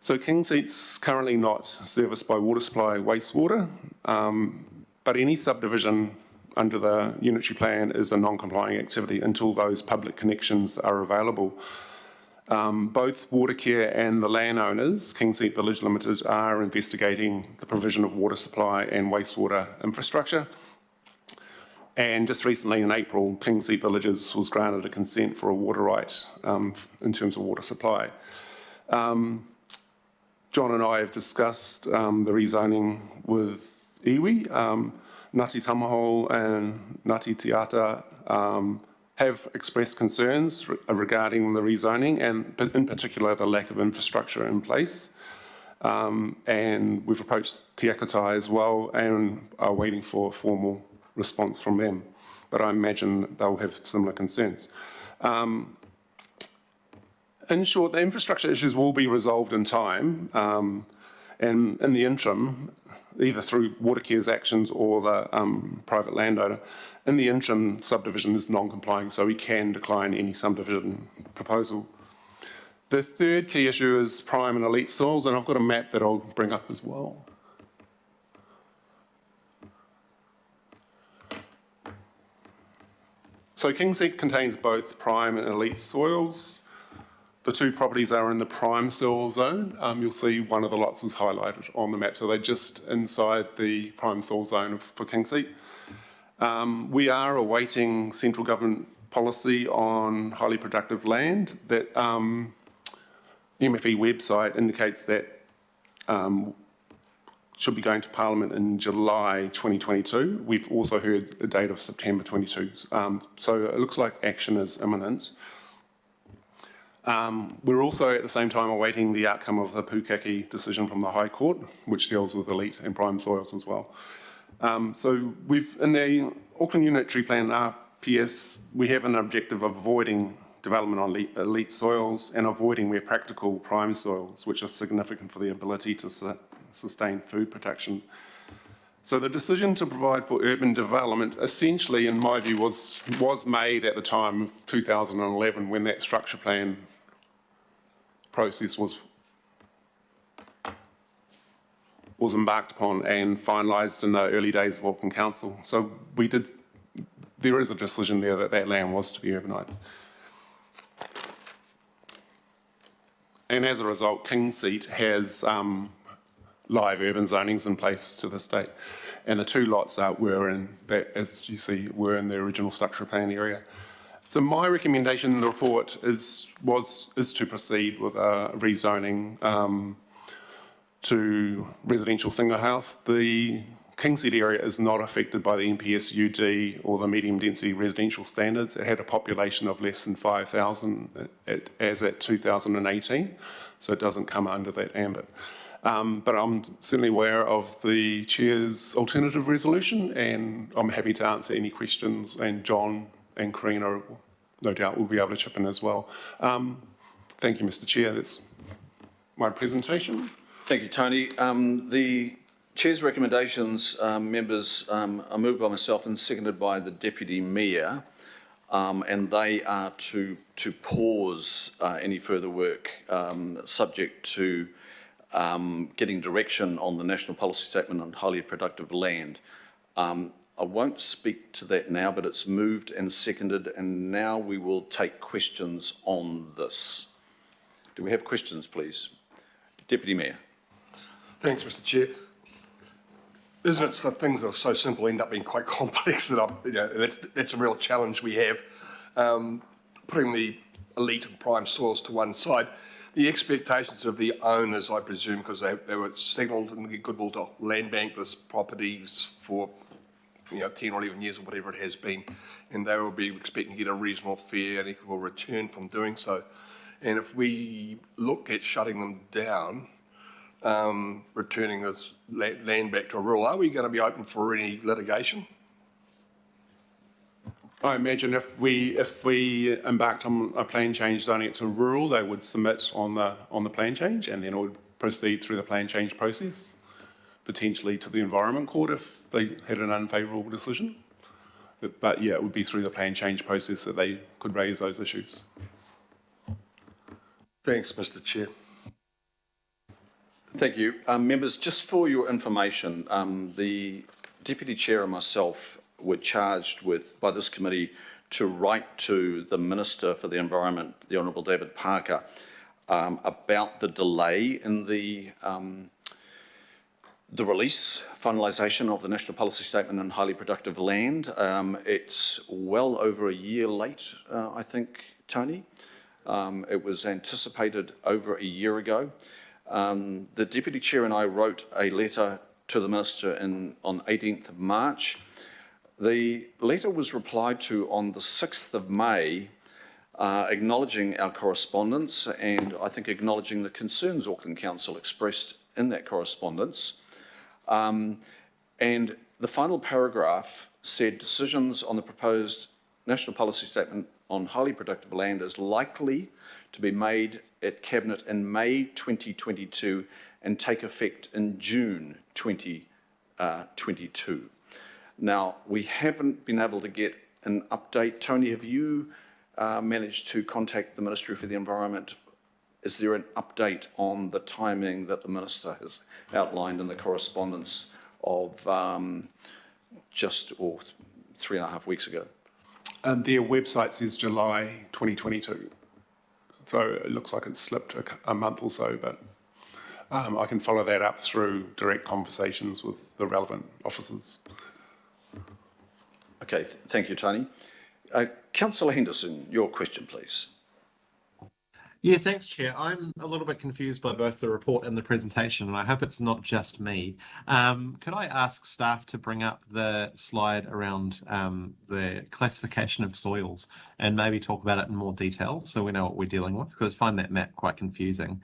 So Kingseat's currently not serviced by water supply wastewater, but any subdivision under the unitary plan is a non-complying activity until those public connections are available. Both Watercare and the landowners, Kingseat Village Limited, are investigating the provision of water supply and wastewater infrastructure. And just recently in April, Kingseat Villages was granted a consent for a water right in terms of water supply. John and I have discussed the rezoning with iwi. Ngāti Tamaho and Ngāti Te have expressed concerns regarding the rezoning and in particular the lack of infrastructure in place. And we've approached Te Akatai as well and are waiting for a formal response from them. But I imagine they'll have similar concerns. In short, the infrastructure issues will be resolved in time. And in the interim, either through Watercare's actions or the private landowner, in the interim, subdivision is non-complying, so we can decline any subdivision proposal. The third key issue is prime and elite soils, and I've got a map that I'll bring up as well. So Kingseat contains both prime and elite soils. The 2 properties are in the prime soil zone. You'll see one of the lots is highlighted on the map, so they're just inside the prime soil zone for Kingseat. We are awaiting central government policy on highly productive land. That MFE website indicates that should be going to Parliament in July 2022. We've also heard a date of September 22. So it looks like action is imminent. We're also at the same time awaiting the outcome of the Pukaki decision from the High Court, which deals with elite and prime soils as well. So in the Auckland Unitary Plan RPS, we have an objective of avoiding development on elite soils and avoiding where practical prime soils, which are significant for the ability to sustain food production. So the decision to provide for urban development essentially, in my view, was made at the time of 2011 when that structure plan process was embarked upon and finalised in the early days of Auckland Council. So there is a decision there that land was to be urbanised. And as a result, Kingseat has live urban zonings in place to this date. And the 2 lots were in that, as you see, were in the original structure plan area. So my recommendation in the report is to proceed with a rezoning to residential single house. The Kingseat area is not affected by the NPS UD or the medium density residential standards. It had a population of less than 5,000 as at 2018, so it doesn't come under that ambit. But I'm certainly aware of the Chair's alternative resolution, and I'm happy to answer any questions, and John and Karina, no doubt, will be able to chip in as well. Thank you, Mr. Chair. That's my presentation. Thank you, Tony. The Chair's recommendations, members, are moved by myself and seconded by the Deputy Mayor, and they are to pause any further work subject to getting direction on the National Policy Statement on Highly Productive Land. I won't speak to that now, but it's moved and seconded, and now we will take questions on this. Do we have questions, please? Deputy Mayor. Thanks, Mr. Chair. Isn't it that things that are so simple end up being quite complex that that's a real challenge we have. Putting the elite and prime soils to one side, the expectations of the owners, I presume, because they were signalled in the goodwill to land bank this properties for 10 or 11 years or whatever it has been, and they will be expecting to get a reasonable, fair and equitable return from doing so. And if we look at shutting them down, returning this land back to rural, are we going to be open for any litigation? I imagine if we embarked on a plan change zoning it to rural, they would submit on the plan change, and then it would proceed through the plan change process, potentially to the Environment Court if they had an unfavourable decision. But yeah, it would be through the plan change process that they could raise those issues. Thanks, Mr. Chair. Thank you. Members, just for your information, the Deputy Chair and myself were charged by this committee to write to the Minister for the Environment, the Honourable David Parker, about the delay in the finalisation of the National Policy Statement on Highly Productive Land. It's well over a year late, I think, Tony. It was anticipated over a year ago. The Deputy Chair and I wrote a letter to the Minister on 18th of March. The letter was replied to on the 6th of May, acknowledging our correspondence and I think acknowledging the concerns Auckland Council expressed in that correspondence. And the final paragraph said decisions on the proposed National Policy Statement on Highly Productive Land is likely to be made at Cabinet in May 2022 and take effect in June 2022. Now, we haven't been able to get an update. Tony, have you managed to contact the Ministry for the Environment? Is there an update on the timing that the Minister has outlined in the correspondence of just 3.5 weeks ago? Their website says July 2022. So it looks like it's slipped a month or so, but I can follow that up through direct conversations with the relevant officers. Okay, thank you, Tony. Councillor Henderson, your question, please. Yeah, thanks, Chair. I'm a little bit confused by both the report and the presentation, and I hope it's not just me. Could I ask staff to bring up the slide around the classification of soils and maybe talk about it in more detail so we know what we're dealing with? Because I find that map quite confusing.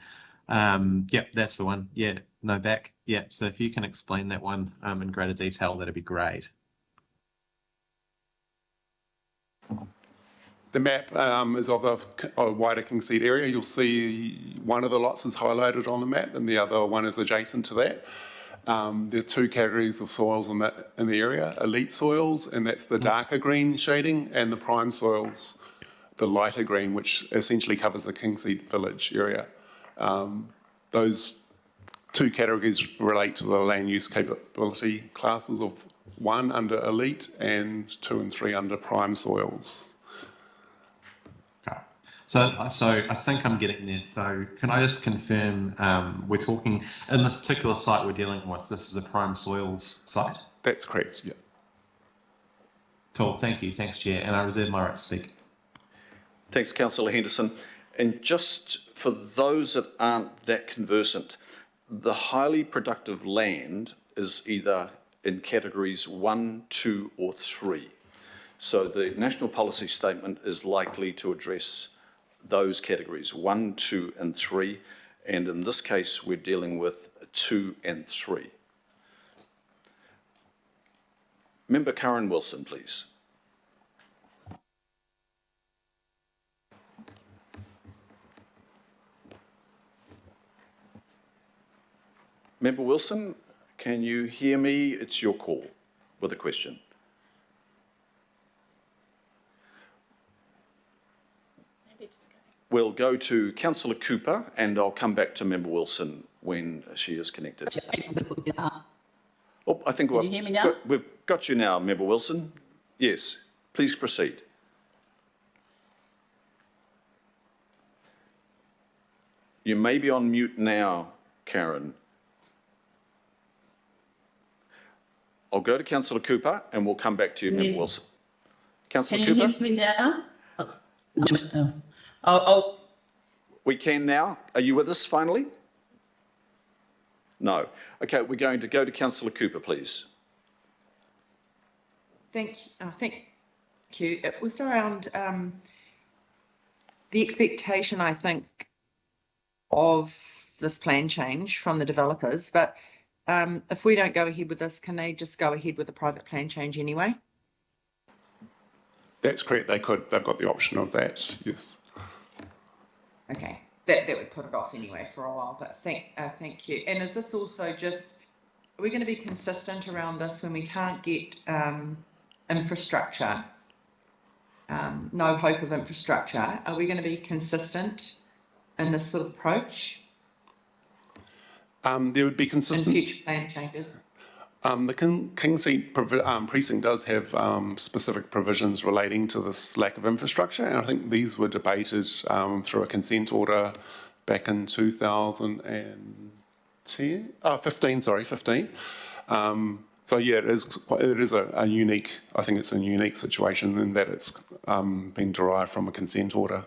Yep, that's the one. Yeah, no back. Yep, so if you can explain that one in greater detail, that'd be great. The map is of the wider Kingseed area. You'll see one of the lots is highlighted on the map and the other one is adjacent to that. There are two categories of soils in the area, elite soils, and that's the darker green shading, and the prime soils, the lighter green, which essentially covers the Kingseed village area. Those two categories relate to the land use capability classes of 1 under elite and 2 and 3 under prime soils. So I think I'm getting there. So can I just confirm we're talking, in this particular site we're dealing with, this is a prime soils site? That's correct, yeah. Cool, thank you. Thanks, Chair. And I reserve my right to speak. Thanks, Councillor Henderson. And just for those that aren't that conversant, the highly productive land is either in categories 1, 2 or 3. So the National Policy Statement is likely to address those categories 1, 2 and 3, and in this case we're dealing with 2 and 3. Member Karen Wilson, please. Member Wilson, can you hear me? It's your call with a question. We'll go to Councillor Cooper and I'll come back to Member Wilson when she is connected. Oh, I think Can you hear me now? we've got you now, Member Wilson. Yes, please proceed. You may be on mute now, Karen. I'll go to Councillor Cooper and we'll come back to you, Member Wilson. Councillor Can you Cooper? hear me now? Oh, We can now. Are you with us finally? No. Okay, we're going to go to Councillor Cooper, please. Thank you. It was around the expectation, I think, of this plan change from the developers. But if we don't go ahead with this, can they just go ahead with a private plan change anyway? That's correct. They could. They've got the option of that. Yes. Okay, that would put it off anyway for a while. But thank you. And is this also just? Are we going to be consistent around this when we can't get infrastructure? No hope of infrastructure. Are we going to be consistent in this sort of approach? There would be consistent. In future plan changes. The Kingseat precinct does have specific provisions relating to this lack of infrastructure, and I think these were debated through a consent order back in 2015. So yeah, it is a unique. I think it's a unique situation in that it's been derived from a consent order.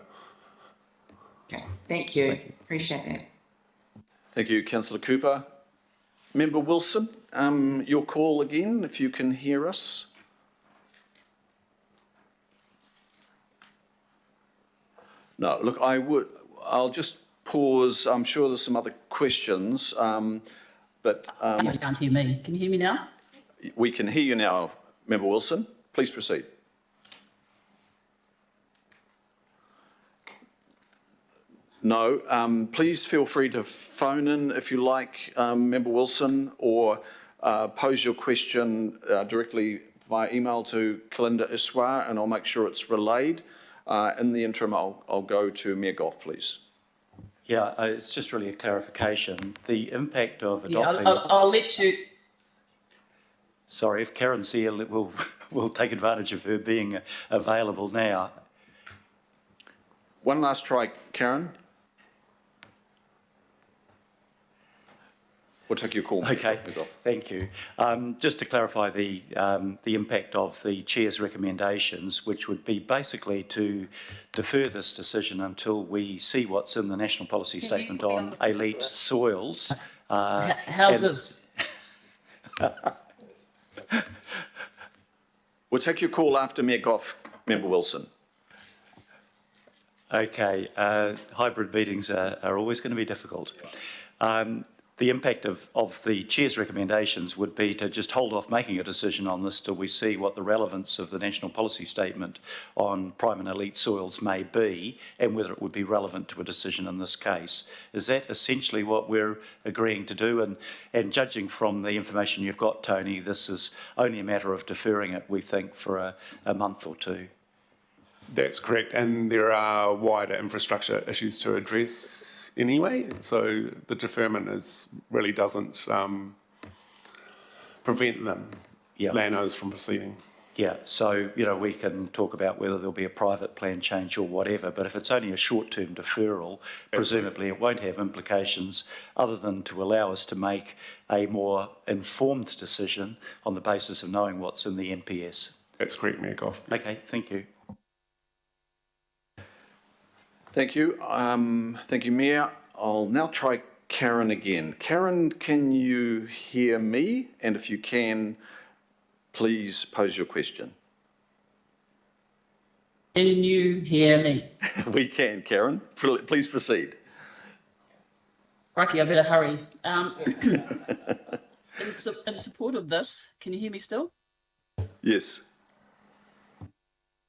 Okay, thank you. Appreciate that. Thank you, Councillor Cooper. Member Wilson, your call again, if you can hear us. No, look, I'll just pause. I'm sure there's some other questions, but... you can't hear me. Can you hear me now? We can hear you now, Member Wilson. Please proceed. No, please feel free to phone in if you like, Member Wilson, or pose your question directly via email to Kalinda Iswar, and I'll make sure it's relayed. In the interim, I'll go to Mayor Goff, please. Yeah, it's just really a clarification. The impact of Yeah, adopting... I'll let you. Sorry, if Karen's here, we'll take advantage of her being available now. One last try, Karen. We'll take your call. Okay, thank you. Just to clarify the impact of the Chair's recommendations, which would be basically to defer this decision until we see what's in the National Policy Statement on elite soils. How's this? We'll take your call after Mayor Goff, Member Wilson. Okay, hybrid meetings are always going to be difficult. The impact of the Chair's recommendations would be to just hold off making a decision on this till we see what the relevance of the National Policy Statement on prime and elite soils may be and whether it would be relevant to a decision in this case. Is that essentially what we're agreeing to do? And judging from the information you've got, Tony, this is only a matter of deferring it, we think, for a month or two. That's correct, and there are wider infrastructure issues to address anyway, so the deferment really doesn't prevent them, landowners, from proceeding. Yeah, so, you know, we can talk about whether there'll be a private plan change or whatever, but if it's only a short-term deferral, presumably it won't have implications other than to allow us to make a more informed decision on the basis of knowing what's in the NPS. That's correct, Mayor Goff. Okay, thank you. Thank you. Thank you, Mayor. I'll now try Karen again. Karen, can you hear me? And if you can, please pose your question. Can you hear me? We can, Karen. Please proceed. Crikey, I better hurry. In support of this, can you hear me still? Yes.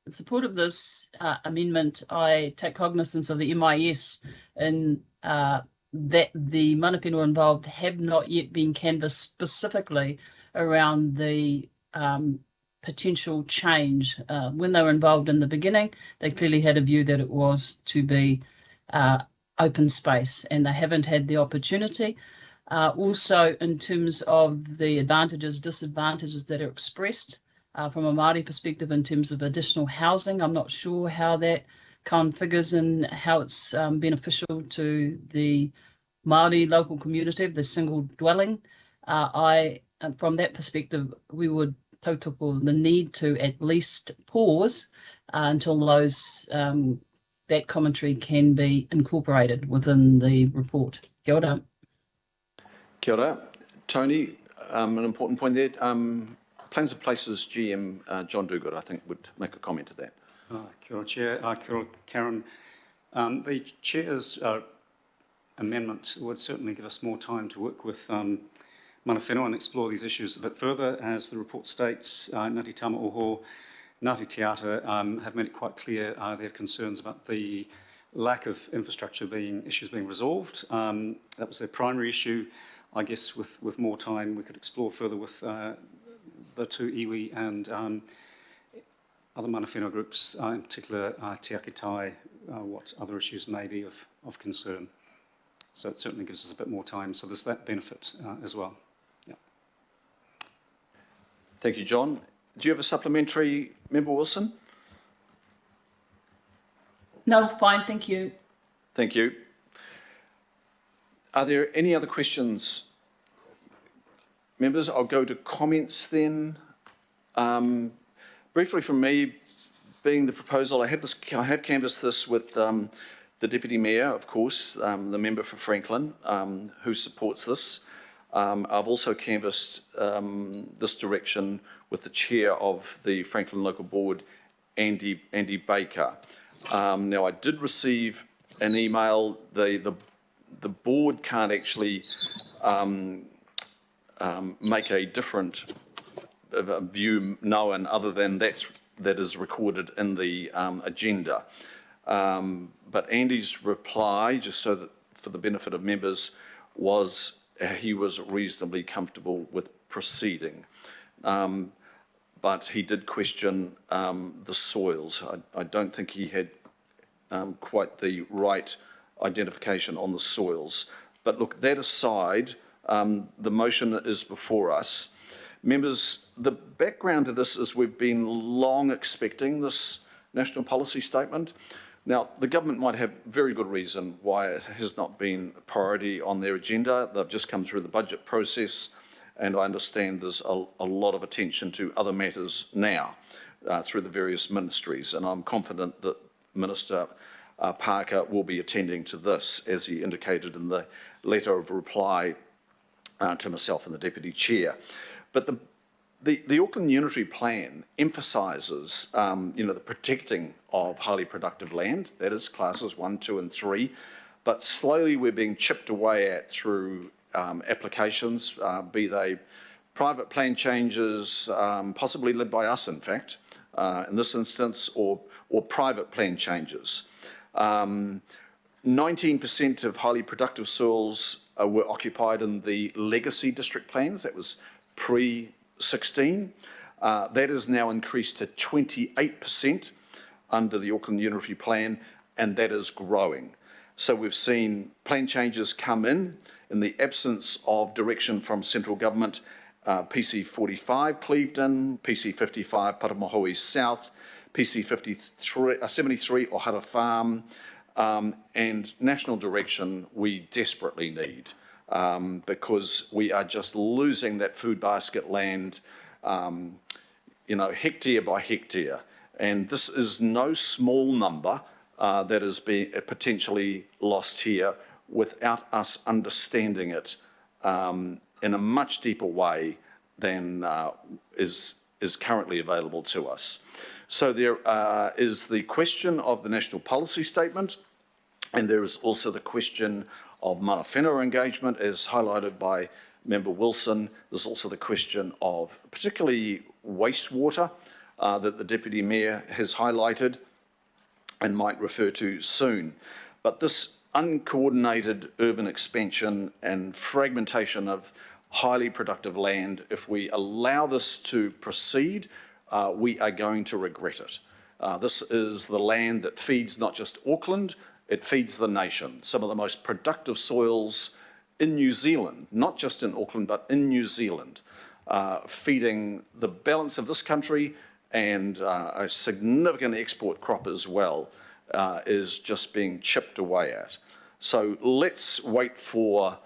In support of this amendment, I take cognizance of the MIS in that the mana whenua involved have not yet been canvassed specifically around the potential change. When they were involved in the beginning, they clearly had a view that it was to be open space, and they haven't had the opportunity. Also, in terms of the advantages, disadvantages that are expressed from a Māori perspective in terms of additional housing, I'm not sure how that configures and how it's beneficial to the Māori local community of the single dwelling. From that perspective, we would tautoko the need to at least pause until those that commentary can be incorporated within the report. Kia ora. Kia ora. Tony, an important point there. Plans and Places GM John Duguid, I think, would make a comment to that. Kia ora, Chair. Kia ora, Karen. The Chair's amendment would certainly give us more time to work with mana whenua and explore these issues a bit further. As the report states, Ngāti Tamaoho, Ngāti Te have made it quite clear their concerns about the lack of infrastructure issues being resolved. That was their primary issue. I guess with more time we could explore further with the two iwi and other mana whenua groups, in particular Te Ake Tai, what other issues may be of concern. So it certainly gives us a bit more time, so there's that benefit as well. Yeah. Thank you, John. Do you have a supplementary, Member Wilson? No, fine, thank you. Thank you. Are there any other questions? Members, I'll go to comments then. Briefly from me, being the proposal, I have canvassed this with the Deputy Mayor, of course, the member for Franklin, who supports this. I've also canvassed this direction with the chair of the Franklin Local Board, Andy Baker. Now, I did receive an email. The board can't actually make a different view known other than that is recorded in the agenda. But Andy's reply, just so that for the benefit of members, was he was reasonably comfortable with proceeding. But he did question the soils. I don't think he had quite the right identification on the soils. But look, that aside, the motion is before us. Members, the background to this is we've been long expecting this national policy statement. Now, the government might have very good reason why it has not been a priority on their agenda. They've just come through the budget process, and I understand there's a lot of attention to other matters now through the various ministries, and I'm confident that Minister Parker will be attending to this, as he indicated in the letter of reply to myself and the Deputy Chair. But the Auckland Unitary Plan emphasises, the protecting of highly productive land, that is classes 1, 2 and 3, but slowly we're being chipped away at through applications, be they private plan changes, possibly led by us in fact, in this instance, or private plan changes. 19% of highly productive soils were occupied in the legacy district plans. That was pre-16. That is now increased to 28% under the Auckland Unitary Plan, and that is growing. So we've seen plan changes come in the absence of direction from central government. PC 45 Clevedon, PC 55 Paramahoe South, PC 73 Ohara Farm, and national direction we desperately need because we are just losing that food basket land, hectare by hectare. And this is no small number that is being potentially lost here without us understanding it in a much deeper way than is currently available to us. So there is the question of the national policy statement, and there is also the question of mana whenua engagement, as highlighted by Member Wilson. There's also the question of particularly wastewater that the Deputy Mayor has highlighted and might refer to soon. But this uncoordinated urban expansion and fragmentation of highly productive land. If we allow this to proceed, we are going to regret it. This is the land that feeds not just Auckland, it feeds the nation. Some of the most productive soils in New Zealand, not just in Auckland, but in New Zealand, feeding the balance of this country, and a significant export crop as well, is just being chipped away at. So let's wait for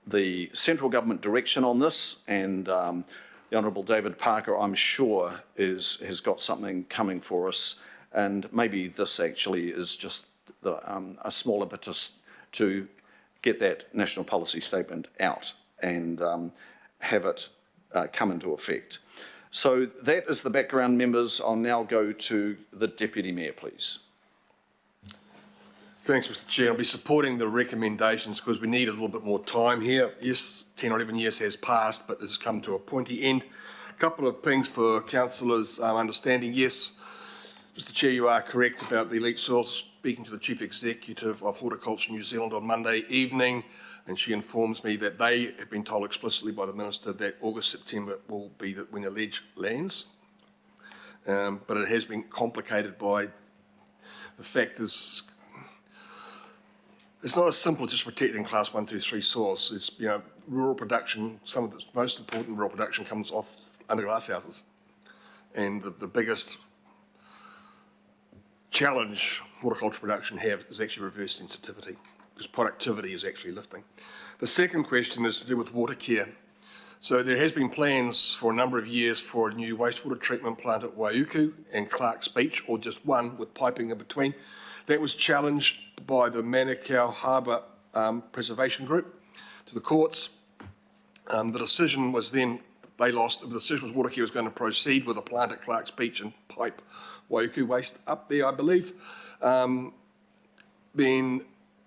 the central government direction on this, and the Honourable David Parker, I'm sure, has got something coming for us, and maybe this actually is just a small impetus to get that national policy statement out and have it come into effect. So that is the background, members. I'll now go to the Deputy Mayor, please. Thanks, Mr. Chair. I'll be supporting the recommendations because we need a little bit more time here. Yes, 10 or 11 years has passed, but this has come to a pointy end. A couple of things for councillors' understanding. Yes, Mr. Chair, you are correct about the elite soils. Speaking to the Chief Executive of Horticulture New Zealand on Monday evening, and she informs me that they have been told explicitly by the Minister that August, September will be when the ledge lands. But it has been complicated by the fact is it's not as simple as just protecting class 1, 2, 3 soils. It's, rural production, some of the most important rural production comes off under glasshouses. And the biggest challenge horticulture production have is actually reverse sensitivity, because productivity is actually lifting. The second question is to do with water care. So there has been plans for a number of years for a new wastewater treatment plant at Waiuku and Clark's Beach, or just one with piping in between. That was challenged by the Manukau Harbour Preservation Group to the courts. The decision was then, they lost, the decision was Watercare was going to proceed with a plant at Clark's Beach and pipe Waiuku waste up there, I believe. Then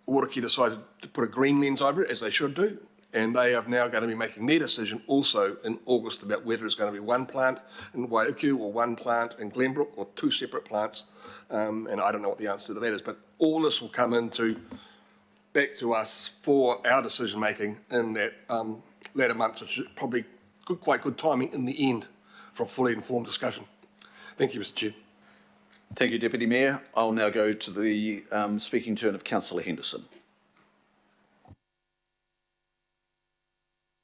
Watercare decided to put a green lens over it, as they should do, and they are now going to be making their decision also in August about whether it's going to be one plant in Waiuku or one plant in Glenbrook or two separate plants. And I don't know what the answer to that is, but all this will come back to us for our decision making in that latter months, which is probably quite good timing in the end for a fully informed discussion. Thank you, Mr. Chair. Thank you, Deputy Mayor. I'll now go to the speaking turn of Councillor Henderson.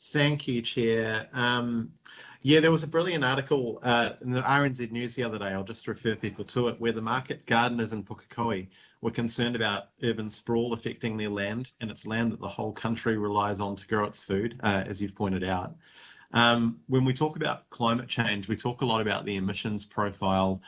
Thank you, Chair. Yeah, there was a brilliant article in the RNZ News the other day, I'll just refer people to it, where the market gardeners in Pukekohe were concerned about urban sprawl affecting their land, and it's land that the whole country relies on to grow its food, as you've pointed out. When we talk about climate change, we talk a lot about the emissions profile.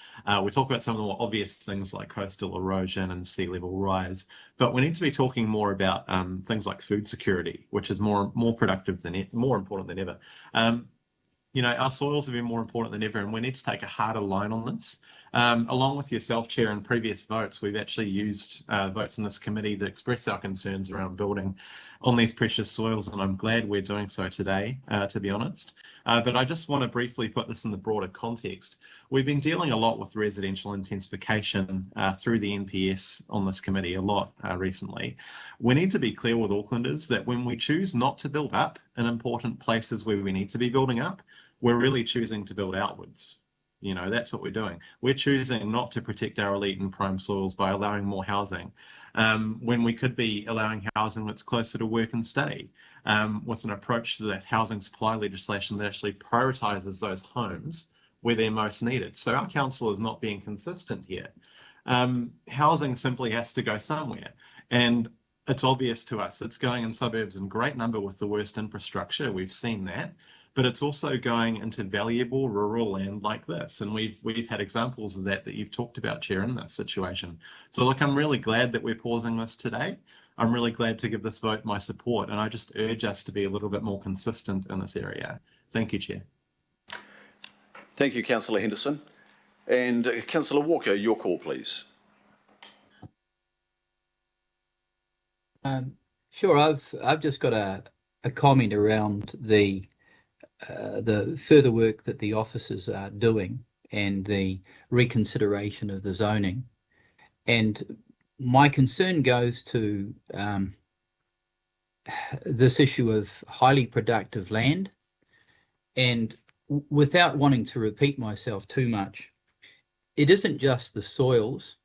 We talk about some of the more obvious things like coastal erosion and sea level rise, but we need to be talking more about things like food security, which is more productive than more important than ever. Our soils have been more important than ever, and we need to take a harder line on this. Along with yourself, Chair, in previous votes, we've actually used votes in this committee to express our concerns around building on these precious soils, and I'm glad we're doing so today, to be honest. But I just want to briefly put this in the broader context. We've been dealing a lot with residential intensification through the NPS on this committee a lot recently. We need to be clear with Aucklanders that when we choose not to build up in important places where we need to be building up, we're really choosing to build outwards. That's what we're doing. We're choosing not to protect our elite and prime soils by allowing more housing, when we could be allowing housing that's closer to work and study, with an approach to that housing supply legislation that actually prioritises those homes where they're most needed. So our council is not being consistent here. Housing simply has to go somewhere, and it's obvious to us it's going in suburbs in great number with the worst infrastructure. We've seen that. But it's also going into valuable rural land like this. And we've had examples of that you've talked about, Chair, in this situation. So look, I'm really glad that we're pausing this today. I'm really glad to give this vote my support. And I just urge us to be a little bit more consistent in this area. Thank you, Chair. Thank you, Councillor Henderson. And Councillor Walker, your call, please. Sure, I've just got a comment around the further work that the officers are doing and the reconsideration of the zoning. And My concern goes to this issue of highly productive land, and without wanting to repeat myself too much, it isn't just the soils,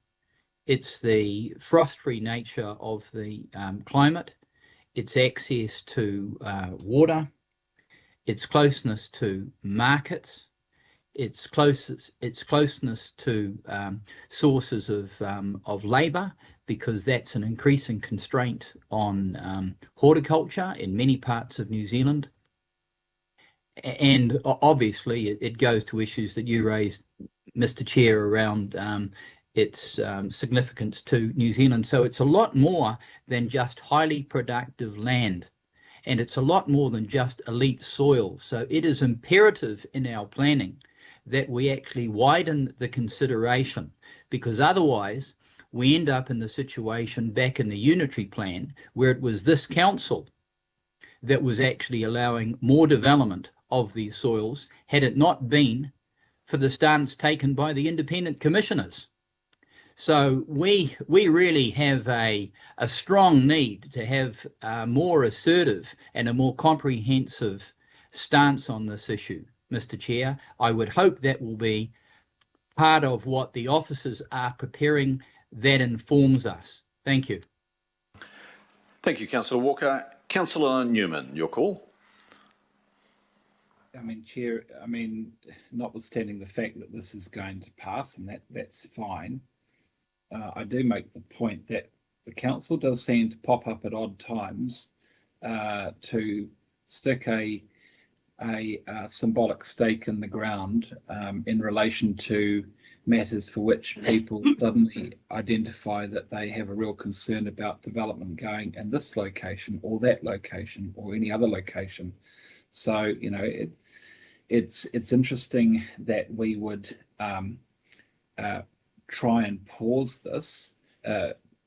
it's the frost-free nature of the climate, its access to water, its closeness to markets, its closeness to sources of labour, because that's an increasing constraint on horticulture in many parts of New Zealand. And obviously it goes to issues that you raised, Mr. Chair, around its significance to New Zealand. So it's a lot more than just highly productive land, and it's a lot more than just elite soil. So it is imperative in our planning that we actually widen the consideration, because otherwise we end up in the situation back in the unitary plan where it was this council that was actually allowing more development of these soils, had it not been for the stance taken by the independent commissioners. So we really have a strong need to have a more assertive and a more comprehensive stance on this issue, Mr. Chair. I would hope that will be part of what the officers are preparing that informs us. Thank you. Thank you, Councillor Walker. Councillor Newman, your call. I mean, Chair, I mean, notwithstanding the fact that this is going to pass, and that's fine, I do make the point that the council does seem to pop up at odd times to stick a symbolic stake in the ground in relation to matters for which people suddenly identify that they have a real concern about development going in this location or that location or any other location. So, you know, it's interesting that we would try and pause this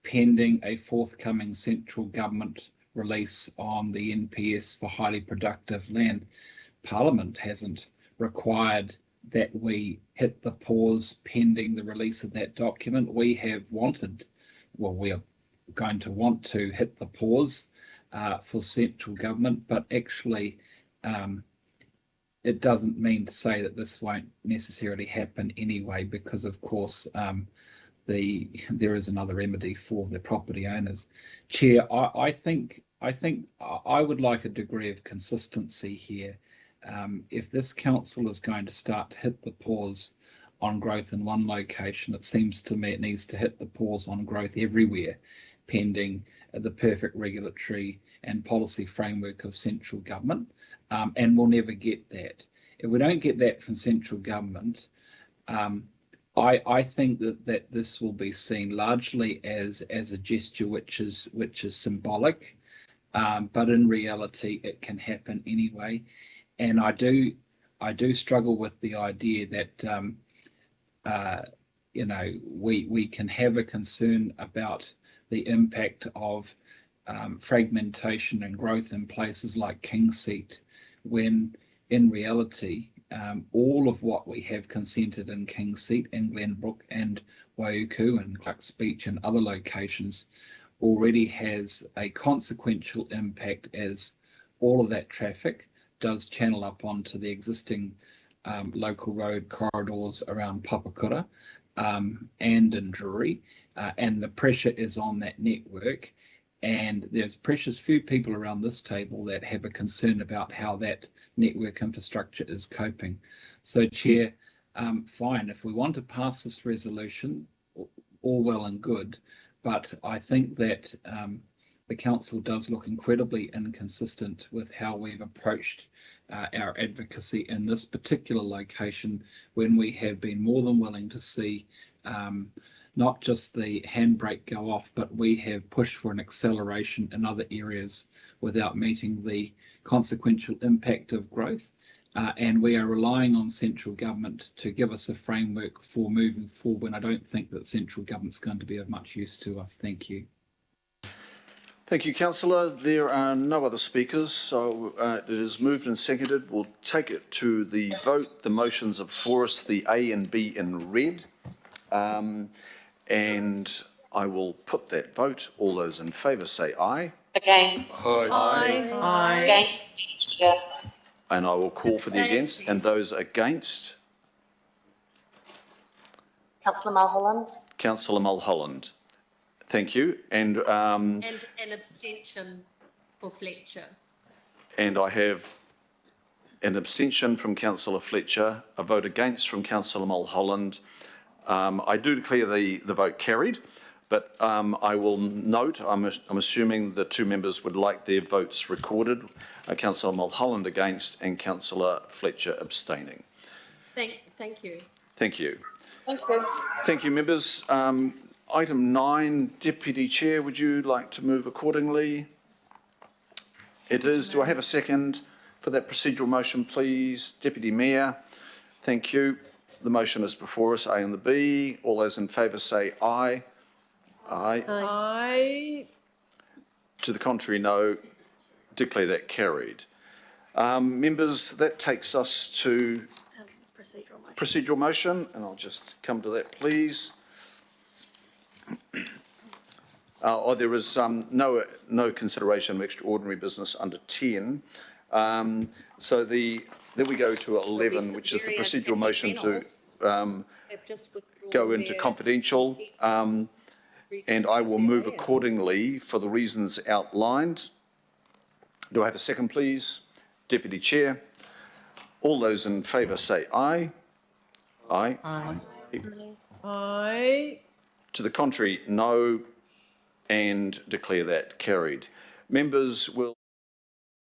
pending a forthcoming central government release on the NPS for highly productive land. Parliament hasn't required that we hit the pause pending the release of that document. We have wanted, well, we are going to want to hit the pause for central government, but actually it doesn't mean to say that this won't necessarily happen anyway, because of course there is another remedy for the property owners. Chair, I think I would like a degree of consistency here. If this council is going to start to hit the pause on growth in one location, it seems to me it needs to hit the pause on growth everywhere, pending the perfect regulatory and policy framework of central government, and we'll never get that. If we don't get that from central government, I think that this will be seen largely as a gesture which is symbolic, but in reality it can happen anyway. And I do struggle with the idea that you know, we can have a concern about the impact of fragmentation and growth in places like Kingseat, when in reality all of what we have consented in Kingseat and Glenbrook and Waiuku and Clark's Beach and other locations already has a consequential impact, as all of that traffic does channel up onto the existing local road corridors around Papakura and in Drury, and the pressure is on that network. And there's precious few people around this table that have a concern about how that network infrastructure is coping. So, Chair, fine, if we want to pass this resolution, all well and good, but I think that the council does look incredibly inconsistent with how we've approached our advocacy in this particular location, when we have been more than willing to see not just the handbrake go off, but we have pushed for an acceleration in other areas without meeting the consequential impact of growth. And we are relying on central government to give us a framework for moving forward. And I don't think that central government's going to be of much use to us. Thank you. Thank you, Councillor. There are no other speakers, so it is moved and seconded. We'll take it to the vote. The motions are before us, the A and B in red. And I will put that vote. All those in favour say aye. Against. Aye. Against, Chair. And I will call for the against. And those against? Councillor Mulholland. Councillor Mulholland. Thank you. And And an abstention for Fletcher. and I have an abstention from Councillor Fletcher, a vote against from Councillor Mulholland. I do declare the vote carried, but I will note, I'm assuming the two members would like their votes recorded, Councillor Mulholland against and Councillor Fletcher abstaining. Thank you. Thank you. Thank you. Thank you, members. Item 9, Deputy Chair, would you like to move accordingly? It is. Do I have a second for that procedural motion, please? Deputy Mayor, thank you. The motion is before us, A and the B. All those in favour say aye. Aye. Aye. To the contrary, no. Declare that carried. Members, that takes us to procedural motion, and I'll just come to that, please. There is no consideration of extraordinary business under 10. So then we go to 11, which is the procedural motion to go into confidential. And I will move accordingly for the reasons outlined. Do I have a second, please? Deputy Chair. All those in favour say aye. Aye. Aye. Aye. To the contrary, no, and declare that carried. Members will